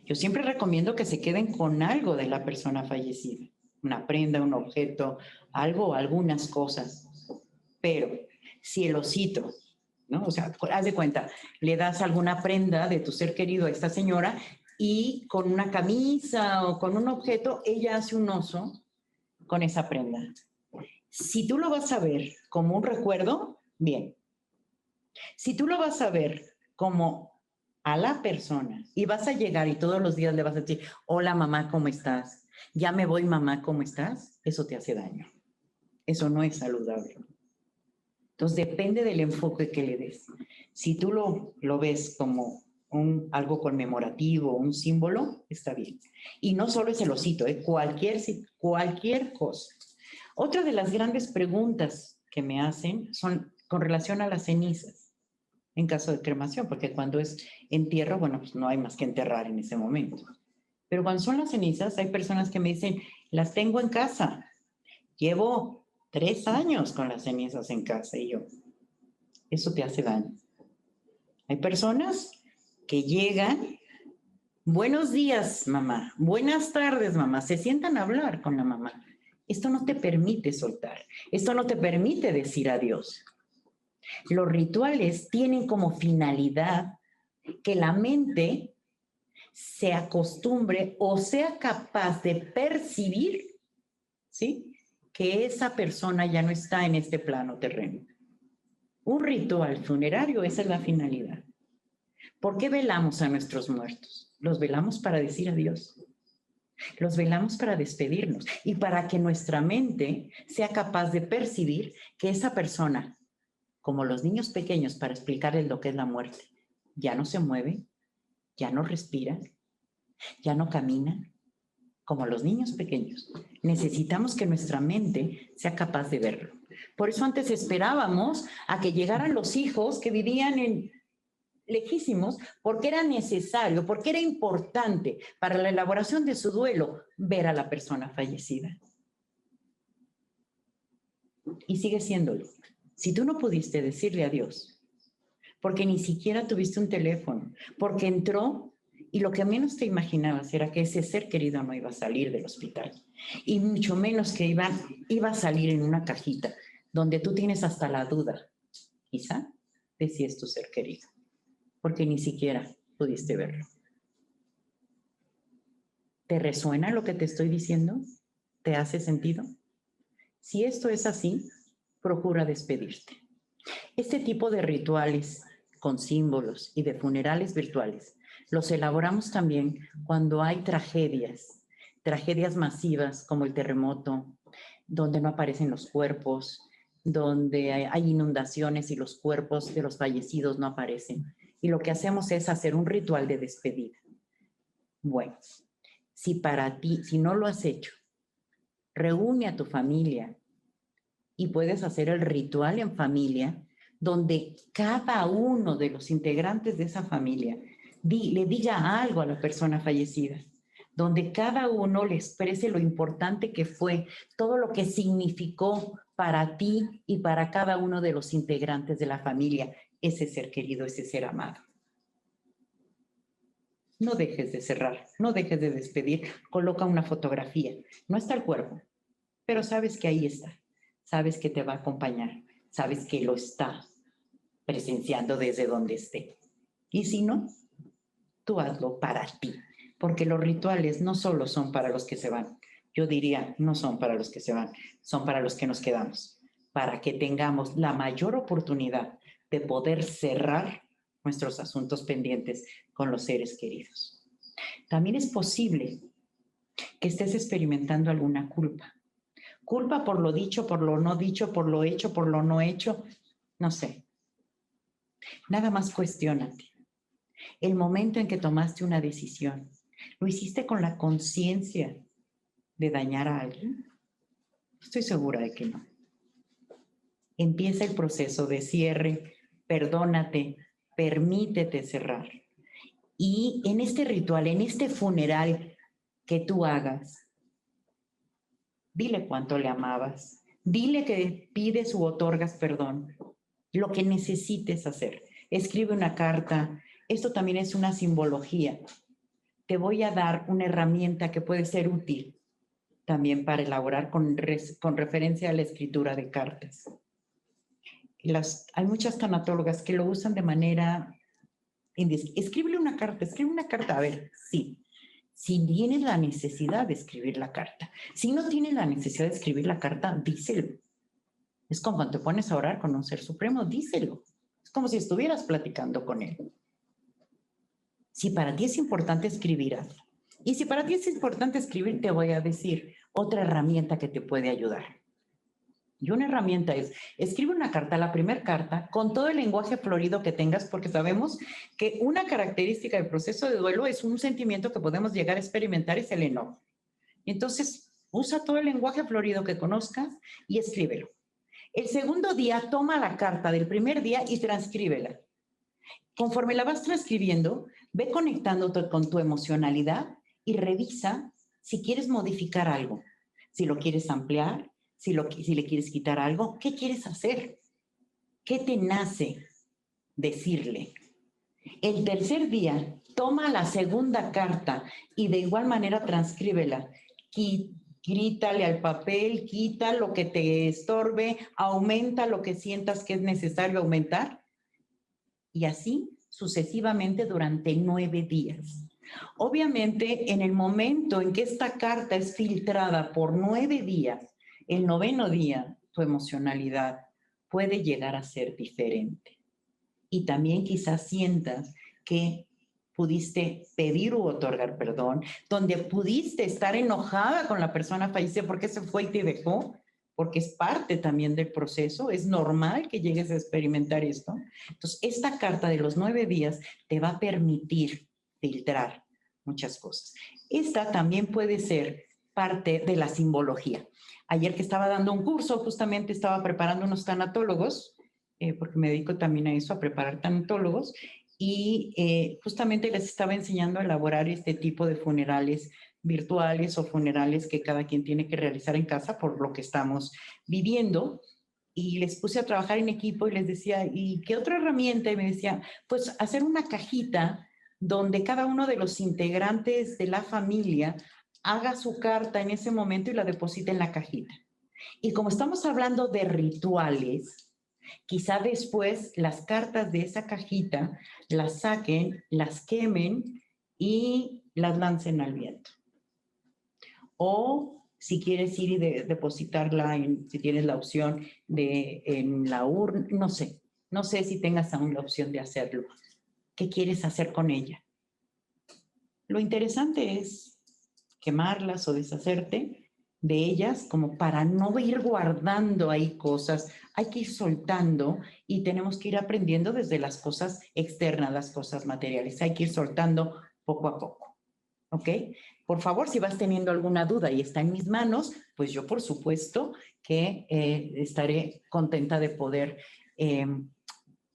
Yo siempre recomiendo que se queden con algo de la persona fallecida, una prenda, un objeto, algo, algunas cosas. Pero si el osito, ¿no? O sea, haz de cuenta, le das alguna prenda de tu ser querido a esta señora y con una camisa o con un objeto, ella hace un oso con esa prenda. Si tú lo vas a ver como un recuerdo, bien. Si tú lo vas a ver como a la persona y vas a llegar y todos los días le vas a decir, hola mamá, ¿cómo estás? Ya me voy mamá, ¿cómo estás? Eso te hace daño. Eso no es saludable. Entonces depende del enfoque que le des. Si tú lo ves como algo conmemorativo, un símbolo, está bien. Y no solo es el osito, cualquier cosa. Otra de las grandes preguntas que me hacen son con relación a las cenizas, en caso de cremación, porque cuando es entierro, bueno, pues no hay más que enterrar en ese momento. Pero cuando son las cenizas, hay personas que me dicen, las tengo en casa, llevo 3 años con las cenizas en casa, y yo, eso te hace daño. Hay personas que llegan, buenos días, mamá, buenas tardes, mamá, se sientan a hablar con la mamá. Esto no te permite soltar, esto no te permite decir adiós. Los rituales tienen como finalidad que la mente se acostumbre o sea capaz de percibir, ¿sí?, que esa persona ya no está en este plano terreno. Un ritual funerario, esa es la finalidad. ¿Por qué velamos a nuestros muertos? Los velamos para decir adiós. Los velamos para despedirnos y para que nuestra mente sea capaz de percibir que esa persona, como los niños pequeños, para explicarles lo que es la muerte, ya no se mueve, ya no respira, ya no camina, como los niños pequeños. Necesitamos que nuestra mente sea capaz de verlo. Por eso antes esperábamos a que llegaran los hijos que vivían lejísimos, porque era necesario, porque era importante para la elaboración de su duelo ver a la persona fallecida. Y sigue siéndolo. Si tú no pudiste decirle adiós, porque ni siquiera tuviste un teléfono, porque entró y lo que menos te imaginabas era que ese ser querido no iba a salir del hospital, y mucho menos que iba a salir en una cajita donde tú tienes hasta la duda, quizá, de si es tu ser querido, porque ni siquiera pudiste verlo. ¿Te resuena lo que te estoy diciendo? ¿Te hace sentido? Si esto es así, procura despedirte. Este tipo de rituales con símbolos y de funerales virtuales los elaboramos también cuando hay tragedias masivas como el terremoto, donde no aparecen los cuerpos, donde hay inundaciones y los cuerpos de los fallecidos no aparecen. Y lo que hacemos es hacer un ritual de despedida. Bueno, si para ti, si no lo has hecho, reúne a tu familia y puedes hacer el ritual en familia, donde cada uno de los integrantes de esa familia le diga algo a la persona fallecida, donde cada uno le exprese lo importante que fue, todo lo que significó para ti y para cada uno de los integrantes de la familia, ese ser querido, ese ser amado. No dejes de cerrar, no dejes de despedir, coloca una fotografía. No está el cuerpo, pero sabes que ahí está, sabes que te va a acompañar, sabes que lo está presenciando desde donde esté. Y si no, tú hazlo para ti, porque los rituales no solo son para los que se van, yo diría, no son para los que se van, son para los que nos quedamos, para que tengamos la mayor oportunidad de poder cerrar nuestros asuntos pendientes con los seres queridos. También es posible que estés experimentando alguna culpa. Culpa por lo dicho, por lo no dicho, por lo hecho, por lo no hecho, no sé. Nada más cuestiónate. El momento en que tomaste una decisión, ¿lo hiciste con la conciencia de dañar a alguien? Estoy segura de que no. Empieza el proceso de cierre, perdónate, permítete cerrar. Y en este ritual, en este funeral que tú hagas, dile cuánto le amabas, dile que pides u otorgas perdón, lo que necesites hacer. Escribe una carta. Esto también es una simbología. Te voy a dar una herramienta que puede ser útil también para elaborar con referencia a la escritura de cartas. Hay muchas tanatólogas que lo usan de manera... Escribe una carta, a ver, sí. Si tienes la necesidad de escribir la carta. Si no tienes la necesidad de escribir la carta, díselo. Es como cuando te pones a orar con un ser supremo, díselo. Es como si estuvieras platicando con él. Si para ti es importante escribir, hazlo. Y si para ti es importante escribir, te voy a decir otra herramienta que te puede ayudar. Y una herramienta es, escribe una carta, la primera carta, con todo el lenguaje florido que tengas, porque sabemos que una característica del proceso de duelo es un sentimiento que podemos llegar a experimentar, es el enojo. Entonces, usa todo el lenguaje florido que conozcas y escríbelo. El segundo día, toma la carta del primer día y transcríbela. Conforme la vas transcribiendo, ve conectándote con tu emocionalidad y revisa si quieres modificar algo, si lo quieres ampliar, si le quieres quitar algo, ¿qué quieres hacer? ¿Qué te nace decirle? El tercer día, toma la segunda carta y de igual manera transcríbela. Grítale al papel, quita lo que te estorbe, aumenta lo que sientas que es necesario aumentar. Y así sucesivamente durante 9 días. Obviamente, en el momento en que esta carta es filtrada por 9 días, el 9º día, tu emocionalidad puede llegar a ser diferente. Y también quizás sientas que pudiste pedir u otorgar perdón, donde pudiste estar enojada con la persona fallecida porque se fue y te dejó, porque es parte también del proceso, es normal que llegues a experimentar esto. Entonces, esta carta de los 9 días te va a permitir filtrar muchas cosas. Esta también puede ser parte de la simbología. Ayer que estaba dando un curso, justamente estaba preparando unos tanatólogos, porque me dedico también a eso, a preparar tanatólogos, y justamente les estaba enseñando a elaborar este tipo de funerales virtuales o funerales que cada quien tiene que realizar en casa por lo que estamos viviendo. Y les puse a trabajar en equipo y les decía, ¿y qué otra herramienta? Y me decía, pues hacer una cajita donde cada uno de los integrantes de la familia haga su carta en ese momento y la deposite en la cajita. Y como estamos hablando de rituales, quizá después las cartas de esa cajita las saquen, las quemen y las lancen al viento. O si quieres ir y depositarla, si tienes la opción en la urna, no sé si tengas aún la opción de hacerlo. ¿Qué quieres hacer con ella? Lo interesante es quemarlas o deshacerte de ellas como para no ir guardando ahí cosas. Hay que ir soltando y tenemos que ir aprendiendo desde las cosas externas, las cosas materiales. Hay que ir soltando poco a poco. ¿Ok? Por favor, si vas teniendo alguna duda y está en mis manos, pues yo por supuesto que estaré contenta de poder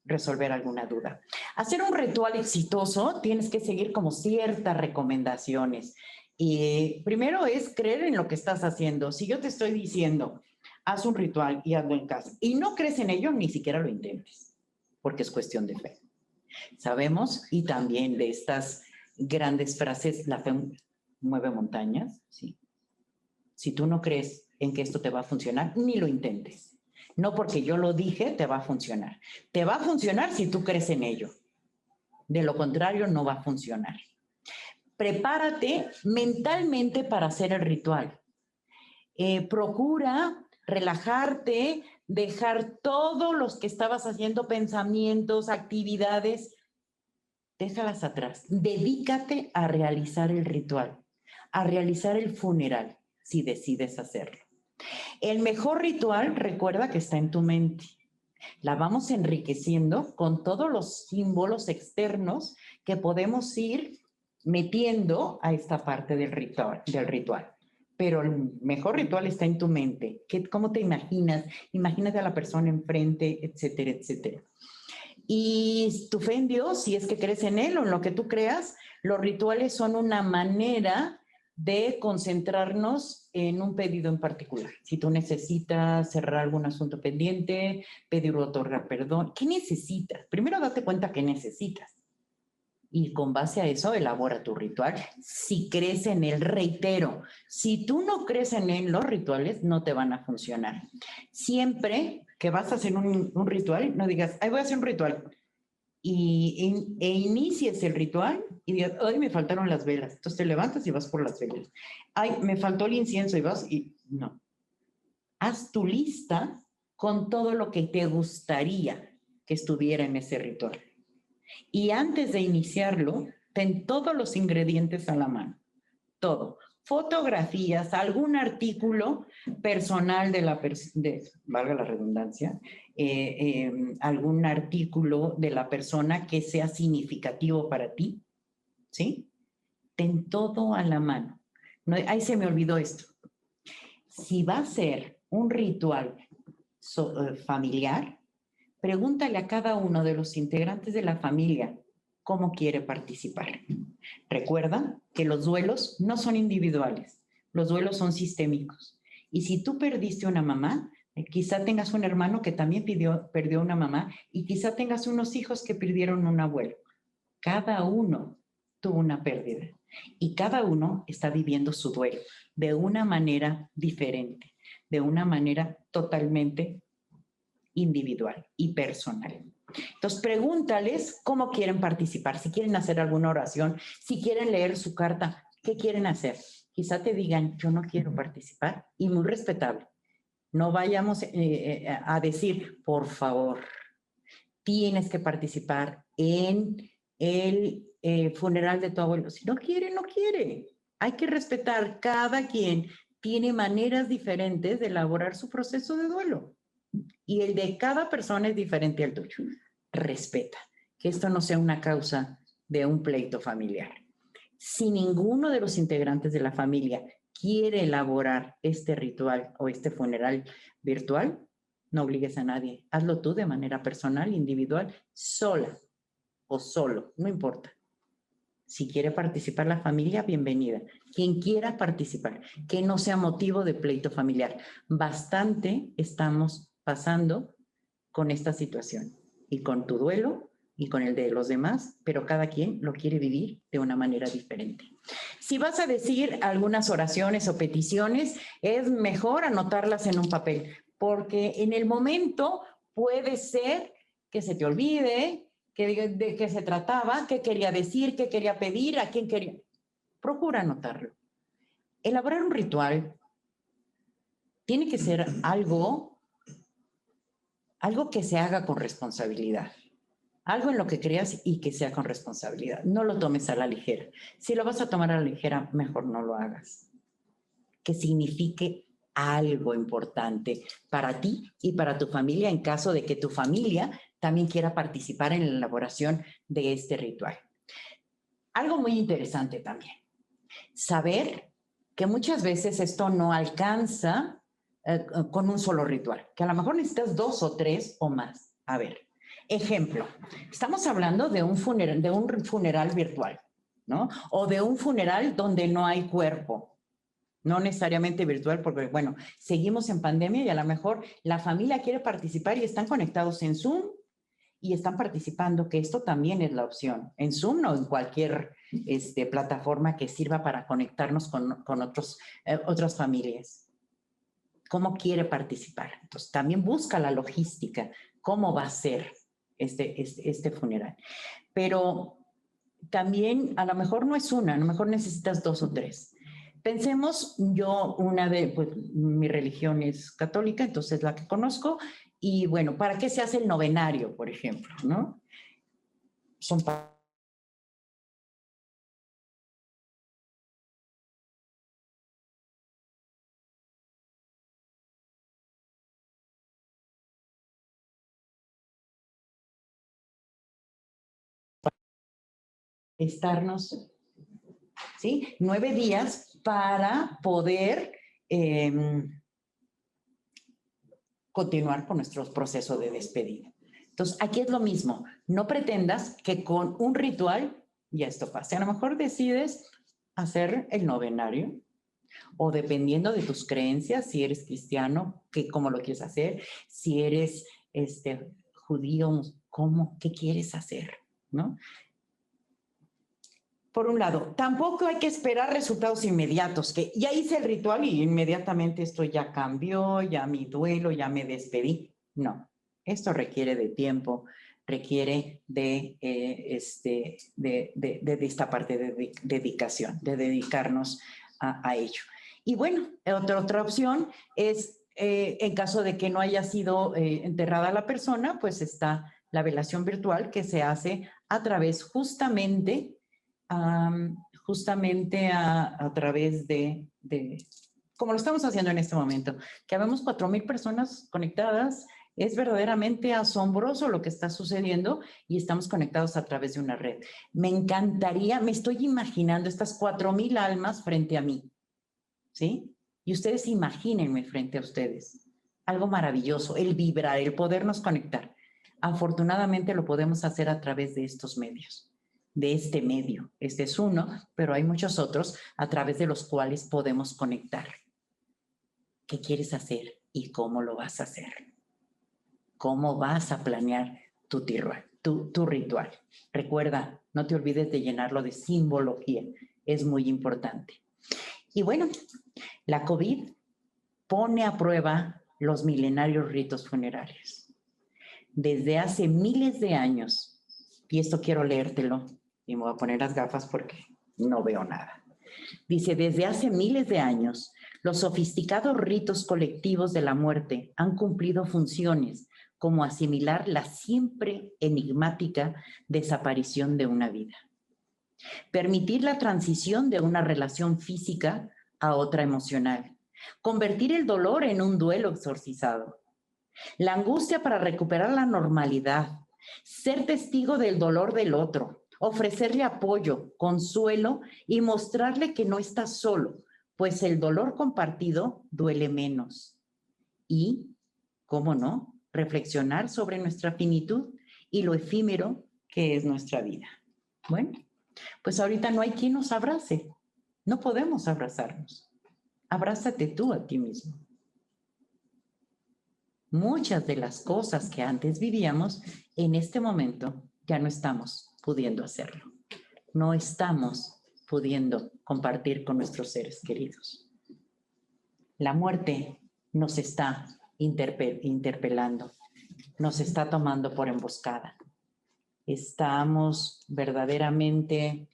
resolver alguna duda. Hacer un ritual exitoso tienes que seguir como ciertas recomendaciones. Y primero es creer en lo que estás haciendo. Si yo te estoy diciendo, haz un ritual y hazlo en casa, y no crees en ello, ni siquiera lo intentes, porque es cuestión de fe. Sabemos, y también de estas grandes frases, la fe mueve montañas, ¿sí? Si tú no crees en que esto te va a funcionar, ni lo intentes. No porque yo lo dije, te va a funcionar. Te va a funcionar si tú crees en ello. De lo contrario, no va a funcionar. Prepárate mentalmente para hacer el ritual. Procura relajarte, dejar todos los que estabas haciendo, pensamientos, actividades, déjalas atrás. Dedícate a realizar el ritual, a realizar el funeral, si decides hacerlo. El mejor ritual, recuerda que está en tu mente. La vamos enriqueciendo con todos los símbolos externos que podemos ir metiendo a esta parte del ritual. Pero el mejor ritual está en tu mente. ¿Cómo te imaginas? Imagínate a la persona enfrente, etcétera, etcétera. Y tu fe en Dios, si es que crees en Él o en lo que tú creas, los rituales son una manera de concentrarnos en un pedido en particular. Si tú necesitas cerrar algún asunto pendiente, pedir o otorgar perdón, ¿qué necesitas? Primero date cuenta qué necesitas. Y con base a eso, elabora tu ritual. Si crees en él, reitero, si tú no crees en él, los rituales no te van a funcionar. Siempre que vas a hacer un ritual, no digas, ay, voy a hacer un ritual. E inicies el ritual y digas, ay, me faltaron las velas. Entonces te levantas y vas por las velas. Ay, me faltó el incienso y vas y no. Haz tu lista con todo lo que te gustaría que estuviera en ese ritual. Y antes de iniciarlo, ten todos los ingredientes a la mano. Todo. Fotografías, algún artículo personal de la persona, valga la redundancia, algún artículo de la persona que sea significativo para ti, ¿sí? Ten todo a la mano. No, ahí se me olvidó esto. Si va a ser un ritual familiar, pregúntale a cada uno de los integrantes de la familia cómo quiere participar. Recuerda que los duelos no son individuales, los duelos son sistémicos. Y si tú perdiste una mamá, quizá tengas un hermano que también perdió una mamá y quizá tengas unos hijos que perdieron un abuelo. Cada uno tuvo una pérdida y cada uno está viviendo su duelo de una manera diferente, de una manera totalmente individual y personal. Entonces, pregúntales cómo quieren participar, si quieren hacer alguna oración, si quieren leer su carta, ¿qué quieren hacer? Quizá te digan, yo no quiero participar, y muy respetable. No vayamos a decir, por favor, tienes que participar en el funeral de tu abuelo. Si no quiere, no quiere. Hay que respetar, cada quien tiene maneras diferentes de elaborar su proceso de duelo. Y el de cada persona es diferente al tuyo. Respeta, que esto no sea una causa de un pleito familiar. Si ninguno de los integrantes de la familia quiere elaborar este ritual o este funeral virtual, no obligues a nadie. Hazlo tú de manera personal, individual, sola o solo, no importa. Si quiere participar la familia, bienvenida. Quien quiera participar, que no sea motivo de pleito familiar. Bastante estamos pasando con esta situación y con tu duelo y con el de los demás, pero cada quien lo quiere vivir de una manera diferente. Si vas a decir algunas oraciones o peticiones, es mejor anotarlas en un papel, porque en el momento puede ser que se te olvide de qué se trataba, qué quería decir, qué quería pedir, a quién quería. Procura anotarlo. Elaborar un ritual tiene que ser algo que se haga con responsabilidad. Algo en lo que creas y que sea con responsabilidad. No lo tomes a la ligera. Si lo vas a tomar a la ligera, mejor no lo hagas. Que signifique algo importante para ti y para tu familia en caso de que tu familia también quiera participar en la elaboración de este ritual. Algo muy interesante también. Saber que muchas veces esto no alcanza con un solo ritual, que a lo mejor necesitas 2 o 3 o más. A ver, ejemplo, estamos hablando de un funeral virtual. ¿no? O de un funeral donde no hay cuerpo. No necesariamente virtual, porque, bueno, seguimos en pandemia y a lo mejor la familia quiere participar y están conectados en Zoom y están participando, que esto también es la opción. En Zoom o en cualquier plataforma que sirva para conectarnos con otras familias. ¿Cómo quiere participar? Entonces, también busca la logística. ¿Cómo va a ser este funeral? Pero también, a lo mejor no es una, a lo mejor necesitas 2 o 3. Pensemos, pues mi religión es católica, entonces la que conozco, y bueno, ¿para qué se hace el novenario, por ejemplo, no? Son para estarnos, ¿sí? 9 días para poder continuar con nuestro proceso de despedida. Entonces, aquí es lo mismo. No pretendas que con un ritual ya esto pase. A lo mejor decides hacer el novenario o dependiendo de tus creencias, si eres cristiano, cómo lo quieres hacer, si eres judío, qué quieres hacer, ¿no? Por un lado, tampoco hay que esperar resultados inmediatos, que ya hice el ritual y inmediatamente esto ya cambió, ya mi duelo, ya me despedí. No, esto requiere de tiempo, requiere de esta parte de dedicación, de dedicarnos a ello. Y bueno, otra opción es, en caso de que no haya sido enterrada la persona, pues está la velación virtual que se hace a través justamente a través de, como lo estamos haciendo en este momento, que habemos 4,000 personas conectadas. Es verdaderamente asombroso lo que está sucediendo y estamos conectados a través de una red. Me encantaría, me estoy imaginando estas 4,000 almas frente a mí, ¿sí? Y ustedes imagínenme frente a ustedes. Algo maravilloso, el vibrar, el podernos conectar. Afortunadamente lo podemos hacer a través de estos medios, de este medio. Este es uno, pero hay muchos otros a través de los cuales podemos conectar. ¿Qué quieres hacer y cómo lo vas a hacer? ¿Cómo vas a planear tu ritual? Recuerda, no te olvides de llenarlo de simbología. Es muy importante. Y bueno, la COVID pone a prueba los milenarios ritos funerarios. Desde hace miles de años, y esto quiero leértelo, y me voy a poner las gafas porque no veo nada. Dice, desde hace miles de años, los sofisticados ritos colectivos de la muerte han cumplido funciones como asimilar la siempre enigmática desaparición de una vida. Permitir la transición de una relación física a otra emocional. Convertir el dolor en un duelo exorcizado. La angustia para recuperar la normalidad. Ser testigo del dolor del otro. Ofrecerle apoyo, consuelo y mostrarle que no está solo, pues el dolor compartido duele menos. Y, ¿cómo no?, reflexionar sobre nuestra finitud y lo efímero que es nuestra vida. Bueno, pues ahorita no hay quien nos abrace. No podemos abrazarnos. Abrázate tú a ti mismo. Muchas de las cosas que antes vivíamos, en este momento ya no estamos pudiendo hacerlo. No estamos pudiendo compartir con nuestros seres queridos. La muerte nos está interpelando, nos está tomando por emboscada. Estamos verdaderamente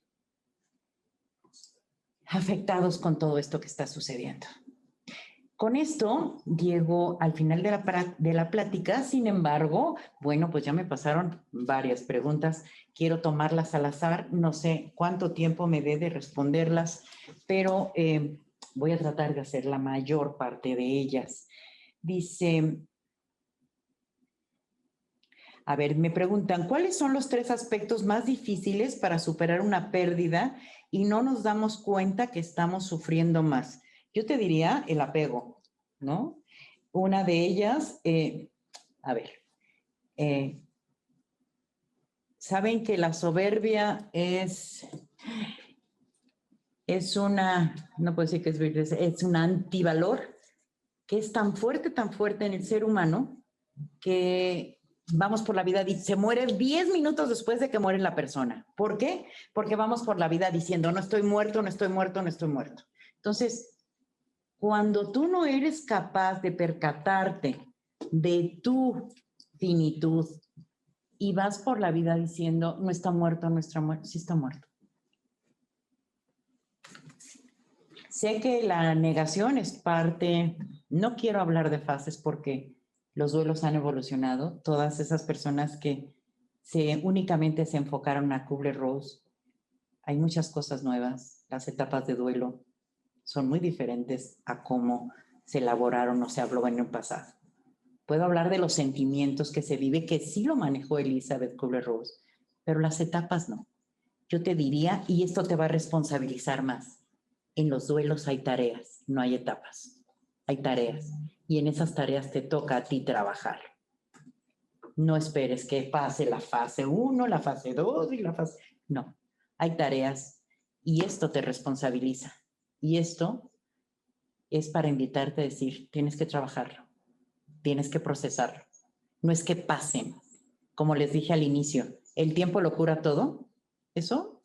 afectados con todo esto que está sucediendo. Con esto llego al final de la plática. Sin embargo, bueno, pues ya me pasaron varias preguntas. Quiero tomarlas al azar. No sé cuánto tiempo me dé de responderlas, pero voy a tratar de hacer la mayor parte de ellas. Dice, a ver, me preguntan, ¿cuáles son los 3 aspectos más difíciles para superar una pérdida y no nos damos cuenta que estamos sufriendo más? Yo te diría el apego, ¿no? Una de ellas, saben que la soberbia es no puedo decir que es un antivalor que es tan fuerte en el ser humano que vamos por la vida, se muere 10 minutos después de que muere la persona. ¿Por qué? Porque vamos por la vida diciendo, no estoy muerto, no estoy muerto, no estoy muerto. Entonces, cuando tú no eres capaz de percatarte de tu finitud y vas por la vida diciendo, no está muerto, no está muerto, sí está muerto. Sé que la negación es parte, no quiero hablar de fases porque los duelos han evolucionado. Todas esas personas que únicamente se enfocaron a Kübler-Ross, hay muchas cosas nuevas. Las etapas de duelo son muy diferentes a cómo se elaboraron o se habló en el pasado. Puedo hablar de los sentimientos que se vive, que sí lo manejó Elizabeth Kübler-Ross, pero las etapas no. Yo te diría, y esto te va a responsabilizar más, en los duelos hay tareas, no hay etapas. Hay tareas y en esas tareas te toca a ti trabajar. No esperes que pase la fase 1, la fase 2 y la fase... No, hay tareas y esto te responsabiliza. Y esto es para invitarte a decir, tienes que trabajarlo, tienes que procesarlo. No es que pasen. Como les dije al inicio, ¿el tiempo lo cura todo? Eso,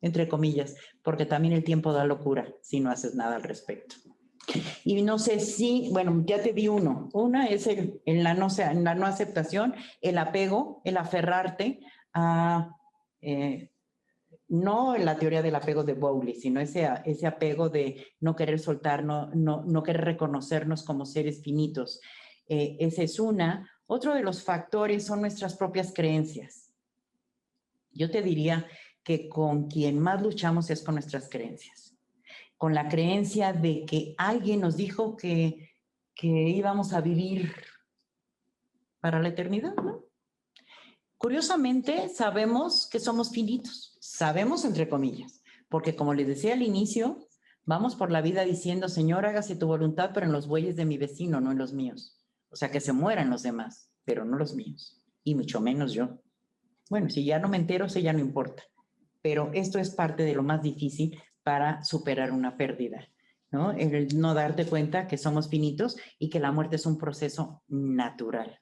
entre comillas, porque también el tiempo da locura si no haces nada al respecto. Y no sé si, bueno, ya te di uno. Una es en la no aceptación, el apego, el aferrarte a, no en la teoría del apego de Bowley, sino ese apego de no querer soltar, no querer reconocernos como seres finitos. Esa es una. Otro de los factores son nuestras propias creencias. Yo te diría que con quien más luchamos es con nuestras creencias. Con la creencia de que alguien nos dijo que íbamos a vivir para la eternidad, ¿no? Curiosamente, sabemos que somos finitos, sabemos entre comillas, porque como les decía al inicio, vamos por la vida diciendo, Señor, hágase tu voluntad, pero en los bueyes de mi vecino, no en los míos. O sea, que se mueran los demás, pero no los míos, y mucho menos yo. Bueno, si ya no me entero, eso ya no importa, pero esto es parte de lo más difícil para superar una pérdida, ¿no? El no darte cuenta que somos finitos y que la muerte es un proceso natural.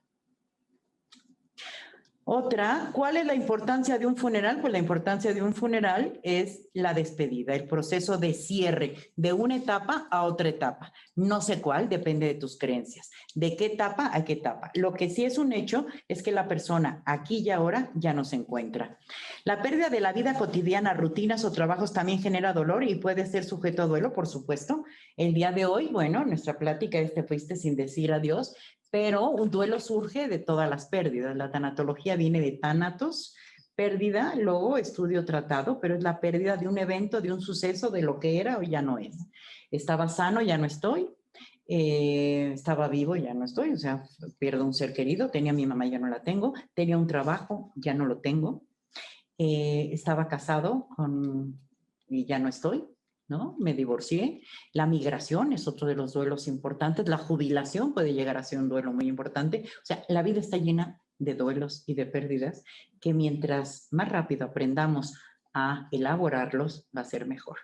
Otra, ¿cuál es la importancia de un funeral? Pues la importancia de un funeral es la despedida, el proceso de cierre de una etapa a otra etapa. No sé cuál, depende de tus creencias. ¿De qué etapa a qué etapa? Lo que sí es un hecho es que la persona aquí y ahora ya no se encuentra. La pérdida de la vida cotidiana, rutinas o trabajos también genera dolor y puede ser sujeto a duelo, por supuesto. El día de hoy, bueno, nuestra plática es Te fuiste sin decir adiós, pero un duelo surge de todas las pérdidas. La tanatología viene de thanatos, pérdida, luego estudio tratado, pero es la pérdida de un evento, de un suceso, de lo que era o ya no es. Estaba sano, ya no estoy. Estaba vivo, ya no estoy. O sea, pierdo un ser querido. Tenía a mi mamá, ya no la tengo. Tenía un trabajo, ya no lo tengo. Estaba casado y ya no estoy. ¿No? Me divorcié. La migración es otro de los duelos importantes. La jubilación puede llegar a ser un duelo muy importante. O sea, la vida está llena de duelos y de pérdidas que mientras más rápido aprendamos a elaborarlos, va a ser mejor.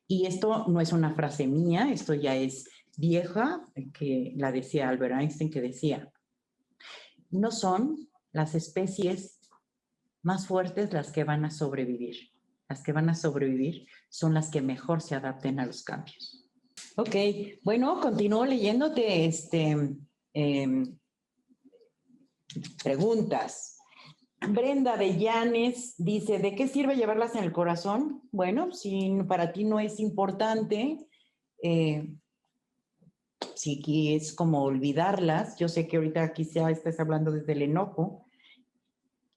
Y esto no es una frase mía, esto ya es vieja, que la decía Albert Einstein, que decía, no son las especies más fuertes las que van a sobrevivir. Las que van a sobrevivir son las que mejor se adapten a los cambios. Ok, bueno, continúo leyéndote preguntas. Brenda de Llanes dice, ¿de qué sirve llevarlas en el corazón? Bueno, si para ti no es importante, si es como olvidarlas, yo sé que ahorita quizá estás hablando desde el enojo,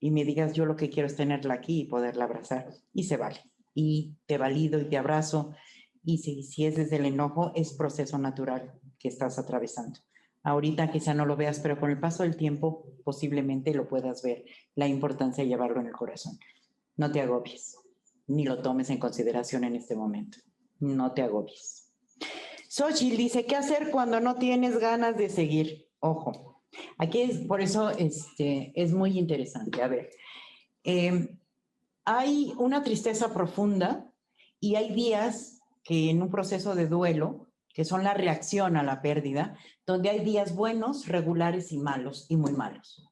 y me digas yo lo que quiero es tenerla aquí y poderla abrazar. Y se vale. Y te valido y te abrazo. Y si es desde el enojo, es proceso natural que estás atravesando. Ahorita quizá no lo veas, pero con el paso del tiempo posiblemente lo puedas ver. La importancia de llevarlo en el corazón. No te agobies, ni lo tomes en consideración en este momento. No te agobies. Xochitl dice, ¿qué hacer cuando no tienes ganas de seguir? Ojo. Aquí por eso es muy interesante. A ver, hay una tristeza profunda y hay días que en un proceso de duelo, que son la reacción a la pérdida, donde hay días buenos, regulares y malos, y muy malos.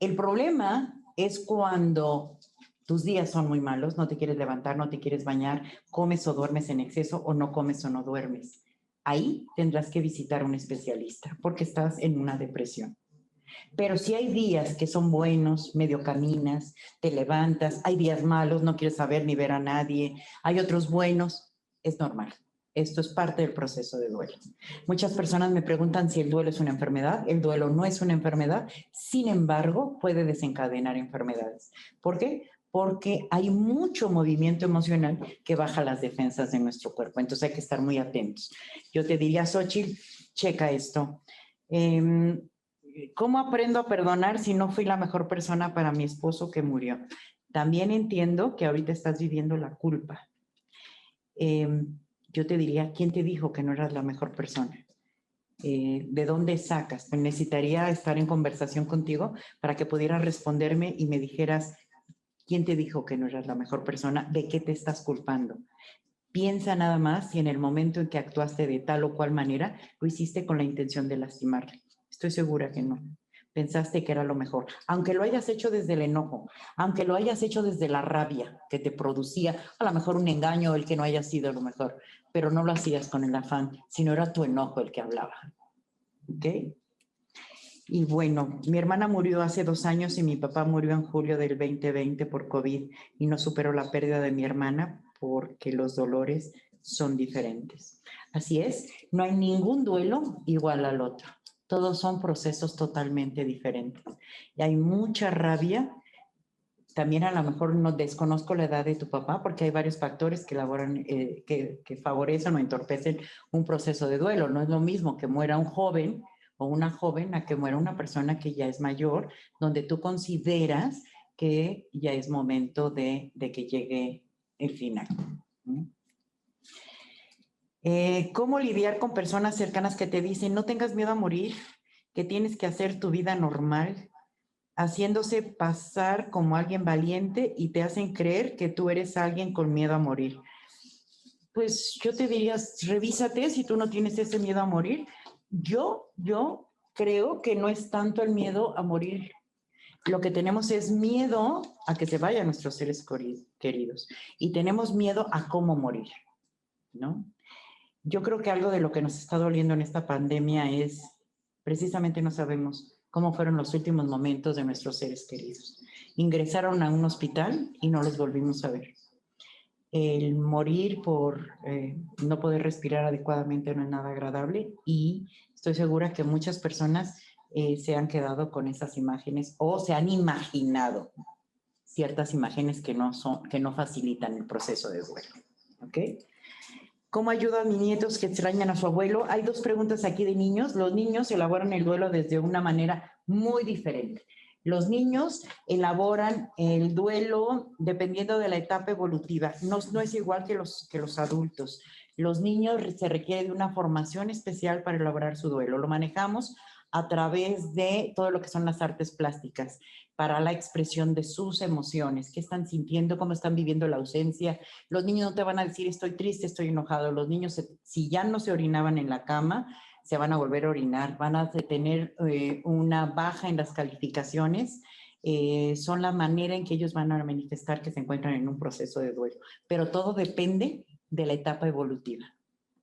El problema es cuando tus días son muy malos, no te quieres levantar, no te quieres bañar, comes o duermes en exceso o no comes o no duermes. Ahí tendrás que visitar a un especialista porque estás en una depresión. Pero si hay días que son buenos, medio caminas, te levantas, hay días malos, no quieres saber ni ver a nadie, hay otros buenos, es normal. Esto es parte del proceso de duelo. Muchas personas me preguntan si el duelo es una enfermedad. El duelo no es una enfermedad, sin embargo, puede desencadenar enfermedades. ¿Por qué? Porque hay mucho movimiento emocional que baja las defensas de nuestro cuerpo. Entonces hay que estar muy atentos. Yo te diría, Xochitl, checa esto. ¿Cómo aprendo a perdonar si no fui la mejor persona para mi esposo que murió? También entiendo que ahorita estás viviendo la culpa. Yo te diría, ¿quién te dijo que no eras la mejor persona? ¿De dónde sacas? Pues necesitaría estar en conversación contigo para que pudieras responderme y me dijeras, ¿quién te dijo que no eras la mejor persona? ¿De qué te estás culpando? Piensa nada más si en el momento en que actuaste de tal o cual manera, lo hiciste con la intención de lastimarle. Estoy segura que no. Pensaste que era lo mejor. Aunque lo hayas hecho desde el enojo, aunque lo hayas hecho desde la rabia que te producía, a lo mejor un engaño o el que no haya sido lo mejor, pero no lo hacías con el afán, sino era tu enojo el que hablaba. ¿Ok? Y bueno, mi hermana murió hace 2 años y mi papá murió en julio del 2020 por COVID y no superó la pérdida de mi hermana porque los dolores son diferentes. Así es, no hay ningún duelo igual al otro. Todos son procesos totalmente diferentes. Y hay mucha rabia. También a lo mejor no desconozco la edad de tu papá porque hay varios factores que elaboran, que favorecen o entorpecen un proceso de duelo. No es lo mismo que muera un joven o una joven a que muera una persona que ya es mayor, donde tú consideras que ya es momento de que llegue el final. ¿Cómo lidiar con personas cercanas que te dicen no tengas miedo a morir, que tienes que hacer tu vida normal, haciéndose pasar como alguien valiente y te hacen creer que tú eres alguien con miedo a morir? Pues yo te diría, revísate si tú no tienes ese miedo a morir. Yo creo que no es tanto el miedo a morir. Lo que tenemos es miedo a que se vayan nuestros seres queridos y tenemos miedo a cómo morir, ¿no? Yo creo que algo de lo que nos está doliendo en esta pandemia es precisamente no sabemos cómo fueron los últimos momentos de nuestros seres queridos. Ingresaron a un hospital y no los volvimos a ver. El morir por no poder respirar adecuadamente no es nada agradable y estoy segura que muchas personas se han quedado con esas imágenes o se han imaginado ciertas imágenes que no facilitan el proceso de duelo. ¿Ok? ¿Cómo ayudo a mis nietos que extrañan a su abuelo? Hay 2 preguntas aquí de niños. Los niños elaboran el duelo desde una manera muy diferente. Los niños elaboran el duelo dependiendo de la etapa evolutiva. No es igual que los adultos. Los niños se requiere de una formación especial para elaborar su duelo. Lo manejamos a través de todo lo que son las artes plásticas, para la expresión de sus emociones, qué están sintiendo, cómo están viviendo la ausencia. Los niños no te van a decir estoy triste, estoy enojado. Los niños, si ya no se orinaban en la cama, se van a volver a orinar, van a tener una baja en las calificaciones. Son la manera en que ellos van a manifestar que se encuentran en un proceso de duelo. Pero todo depende de la etapa evolutiva.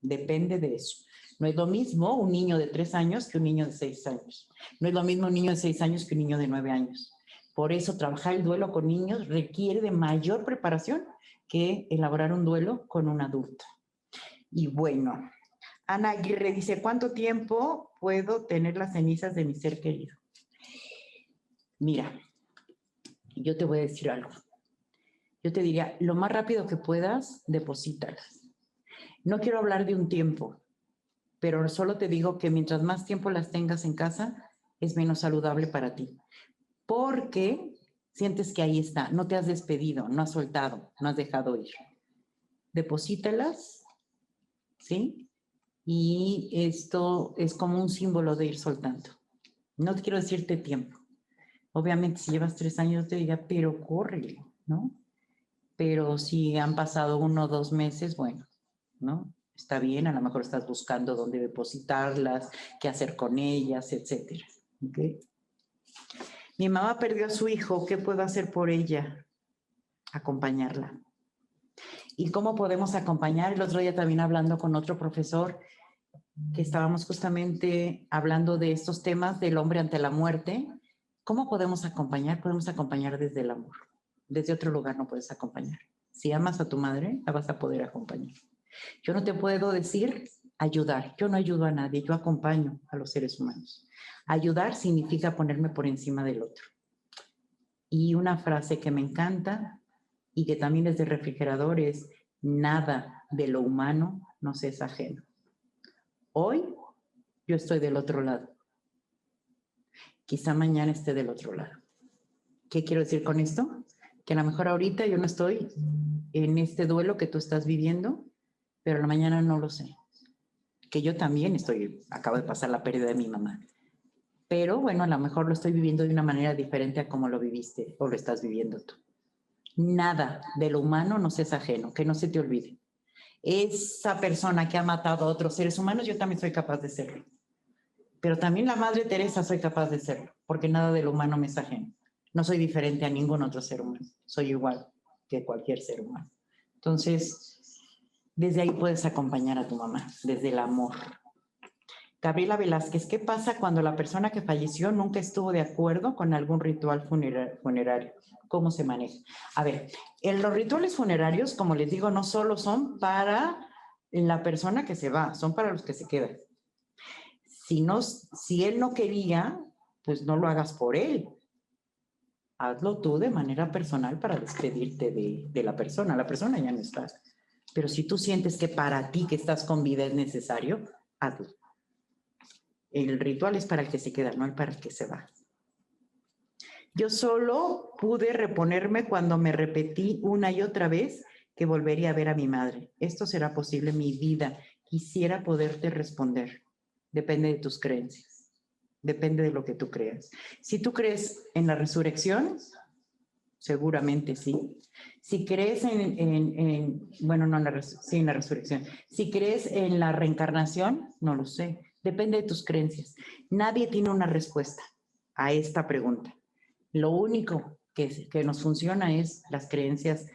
Depende de eso. No es lo mismo un niño de 3 años que un niño de 6 años. No es lo mismo un niño de 6 años que un niño de 9 años. Por eso trabajar el duelo con niños requiere de mayor preparación que elaborar un duelo con un adulto. Y bueno, Ana Aguirre dice, ¿cuánto tiempo puedo tener las cenizas de mi ser querido? Mira, yo te voy a decir algo. Yo te diría, lo más rápido que puedas, deposítalas. No quiero hablar de un tiempo, pero solo te digo que mientras más tiempo las tengas en casa, es menos saludable para ti. Porque sientes que ahí está, no te has despedido, no has soltado, no has dejado ir. Deposítalas, ¿sí? Y esto es como un símbolo de ir soltando. No te quiero decirte tiempo. Obviamente, si llevas 3 años, te diría, pero córrele, ¿no? Pero si han pasado 1 o 2 meses, bueno, ¿no? Está bien, a lo mejor estás buscando dónde depositarlas, qué hacer con ellas, etcétera. ¿Okay? Mi mamá perdió a su hijo, ¿qué puedo hacer por ella? Acompañarla. ¿Y cómo podemos acompañar? El otro día también hablando con otro profesor, que estábamos justamente hablando de estos temas del hombre ante la muerte. ¿Cómo podemos acompañar? Podemos acompañar desde el amor. Desde otro lugar no puedes acompañar. Si amas a tu madre, la vas a poder acompañar. Yo no te puedo decir ayudar. Yo no ayudo a nadie, yo acompaño a los seres humanos. Ayudar significa ponerme por encima del otro. Y una frase que me encanta y que también es de refrigerador es: nada de lo humano nos es ajeno. Hoy yo estoy del otro lado. Quizá mañana esté del otro lado. ¿Qué quiero decir con esto? Que a lo mejor ahorita yo no estoy en este duelo que tú estás viviendo, pero a la mañana no lo sé. Que yo también acabo de pasar la pérdida de mi mamá. Pero bueno, a lo mejor lo estoy viviendo de una manera diferente a como lo viviste o lo estás viviendo tú. Nada de lo humano nos es ajeno, que no se te olvide. Esa persona que ha matado a otros seres humanos, yo también soy capaz de serlo. Pero también la Madre Teresa soy capaz de serlo, porque nada de lo humano me es ajeno. No soy diferente a ningún otro ser humano. Soy igual que cualquier ser humano. Entonces, desde ahí puedes acompañar a tu mamá, desde el amor. Gabriela Velázquez, ¿qué pasa cuando la persona que falleció nunca estuvo de acuerdo con algún ritual funerario? ¿Cómo se maneja? A ver, los rituales funerarios, como les digo, no solo son para la persona que se va, son para los que se quedan. Si él no quería, pues no lo hagas por él. Hazlo tú de manera personal para despedirte de la persona. La persona ya no está. Pero si tú sientes que para ti que estás con vida es necesario, hazlo. El ritual es para el que se queda, no el para el que se va. Yo solo pude reponerme cuando me repetí una y otra vez que volvería a ver a mi madre. Esto será posible en mi vida. Quisiera poderte responder. Depende de tus creencias. Depende de lo que tú creas. Si tú crees en la resurrección, seguramente sí. Si crees en la resurrección. Si crees en la reencarnación, no lo sé. Depende de tus creencias. Nadie tiene una respuesta a esta pregunta. Lo único que nos funciona es las creencias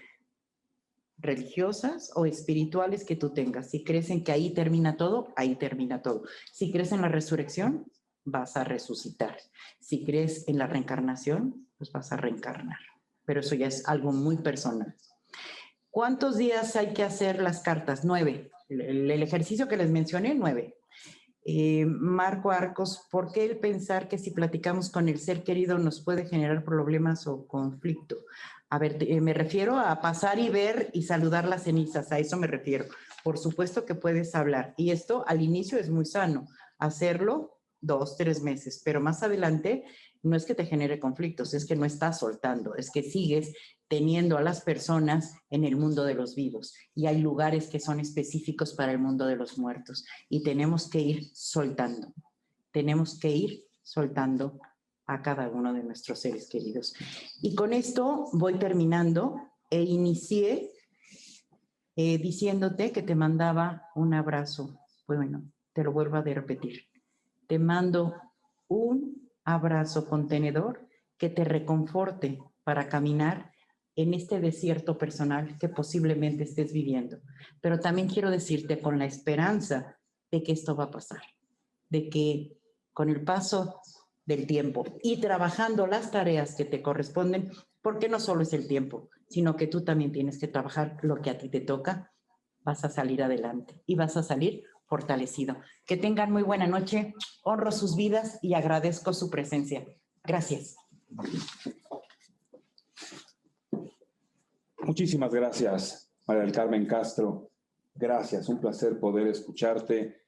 religiosas o espirituales que tú tengas. Si crees en que ahí termina todo, ahí termina todo. Si crees en la resurrección, vas a resucitar. Si crees en la reencarnación, pues vas a reencarnar. Pero eso ya es algo muy personal. ¿Cuántos días hay que hacer las cartas? 9. El ejercicio que les mencioné, 9. Marco Arcos, ¿por qué el pensar que si platicamos con el ser querido nos puede generar problemas o conflicto? A ver, me refiero a pasar y ver y saludar las cenizas, a eso me refiero. Por supuesto que puedes hablar, y esto al inicio es muy sano, hacerlo 2, 3 meses, pero más adelante no es que te genere conflictos, es que no estás soltando, es que sigues teniendo a las personas en el mundo de los vivos, y hay lugares que son específicos para el mundo de los muertos, y tenemos que ir soltando a cada uno de nuestros seres queridos. Y con esto voy terminando e inicié diciéndote que te mandaba un abrazo. Bueno, te lo vuelvo a repetir. Te mando un abrazo contenedor que te reconforte para caminar en este desierto personal que posiblemente estés viviendo. Pero también quiero decirte con la esperanza de que esto va a pasar, de que con el paso del tiempo y trabajando las tareas que te corresponden, porque no solo es el tiempo, sino que tú también tienes que trabajar lo que a ti te toca, vas a salir adelante y vas a salir fortalecido. Que tengan muy buena noche, honro sus vidas y agradezco su presencia. Gracias. Muchísimas gracias, María del Carmen Castro. Gracias, un placer poder escucharte.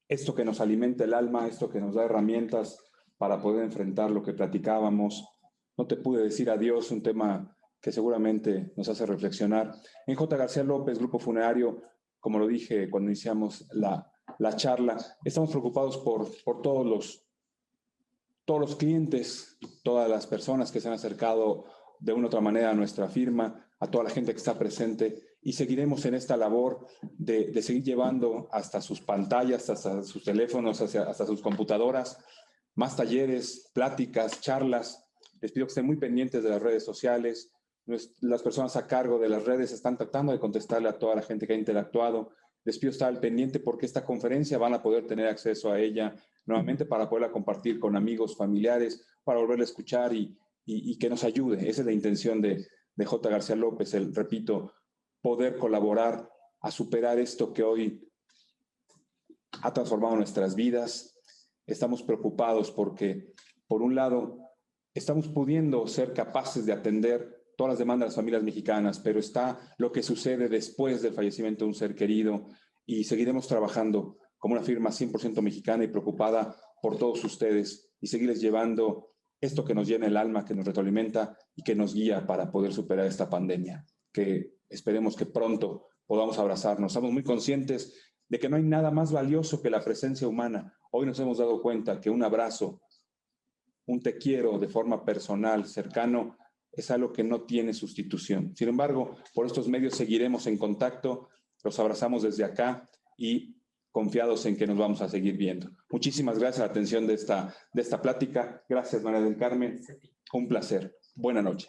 Esto que nos alimenta el alma, esto que nos da herramientas para poder enfrentar lo que platicábamos. No te pude decir adiós, un tema que seguramente nos hace reflexionar. En J. García López, Grupo Funerario, como lo dije cuando iniciamos la charla, estamos preocupados por todos los clientes, todas las personas que se han acercado de una u otra manera a nuestra firma, a toda la gente que está presente y seguiremos en esta labor de seguir llevando hasta sus pantallas, hasta sus teléfonos, hasta sus computadoras, más talleres, pláticas, charlas. Les pido que estén muy pendientes de las redes sociales. Las personas a cargo de las redes están tratando de contestarle a toda la gente que ha interactuado. Les pido estar al pendiente porque esta conferencia van a poder tener acceso a ella nuevamente para poderla compartir con amigos, familiares, para volverla a escuchar y que nos ayude. Esa es la intención de J. García López, repito, poder colaborar a superar esto que hoy ha transformado nuestras vidas. Estamos preocupados porque, por un lado, estamos pudiendo ser capaces de atender todas las demandas de las familias mexicanas, pero está lo que sucede después del fallecimiento de un ser querido y seguiremos trabajando como una firma 100% mexicana y preocupada por todos ustedes y seguirles llevando esto que nos llena el alma, que nos retroalimenta y que nos guía para poder superar esta pandemia, que esperemos que pronto podamos abrazarnos. Estamos muy conscientes de que no hay nada más valioso que la presencia humana. Hoy nos hemos dado cuenta que un abrazo, un te quiero de forma personal, cercano, es algo que no tiene sustitución. Sin embargo, por estos medios seguiremos en contacto, los abrazamos desde acá y confiados en que nos vamos a seguir viendo. Muchísimas gracias a la atención de esta plática. Gracias, María del Carmen. Un placer. Buena noche.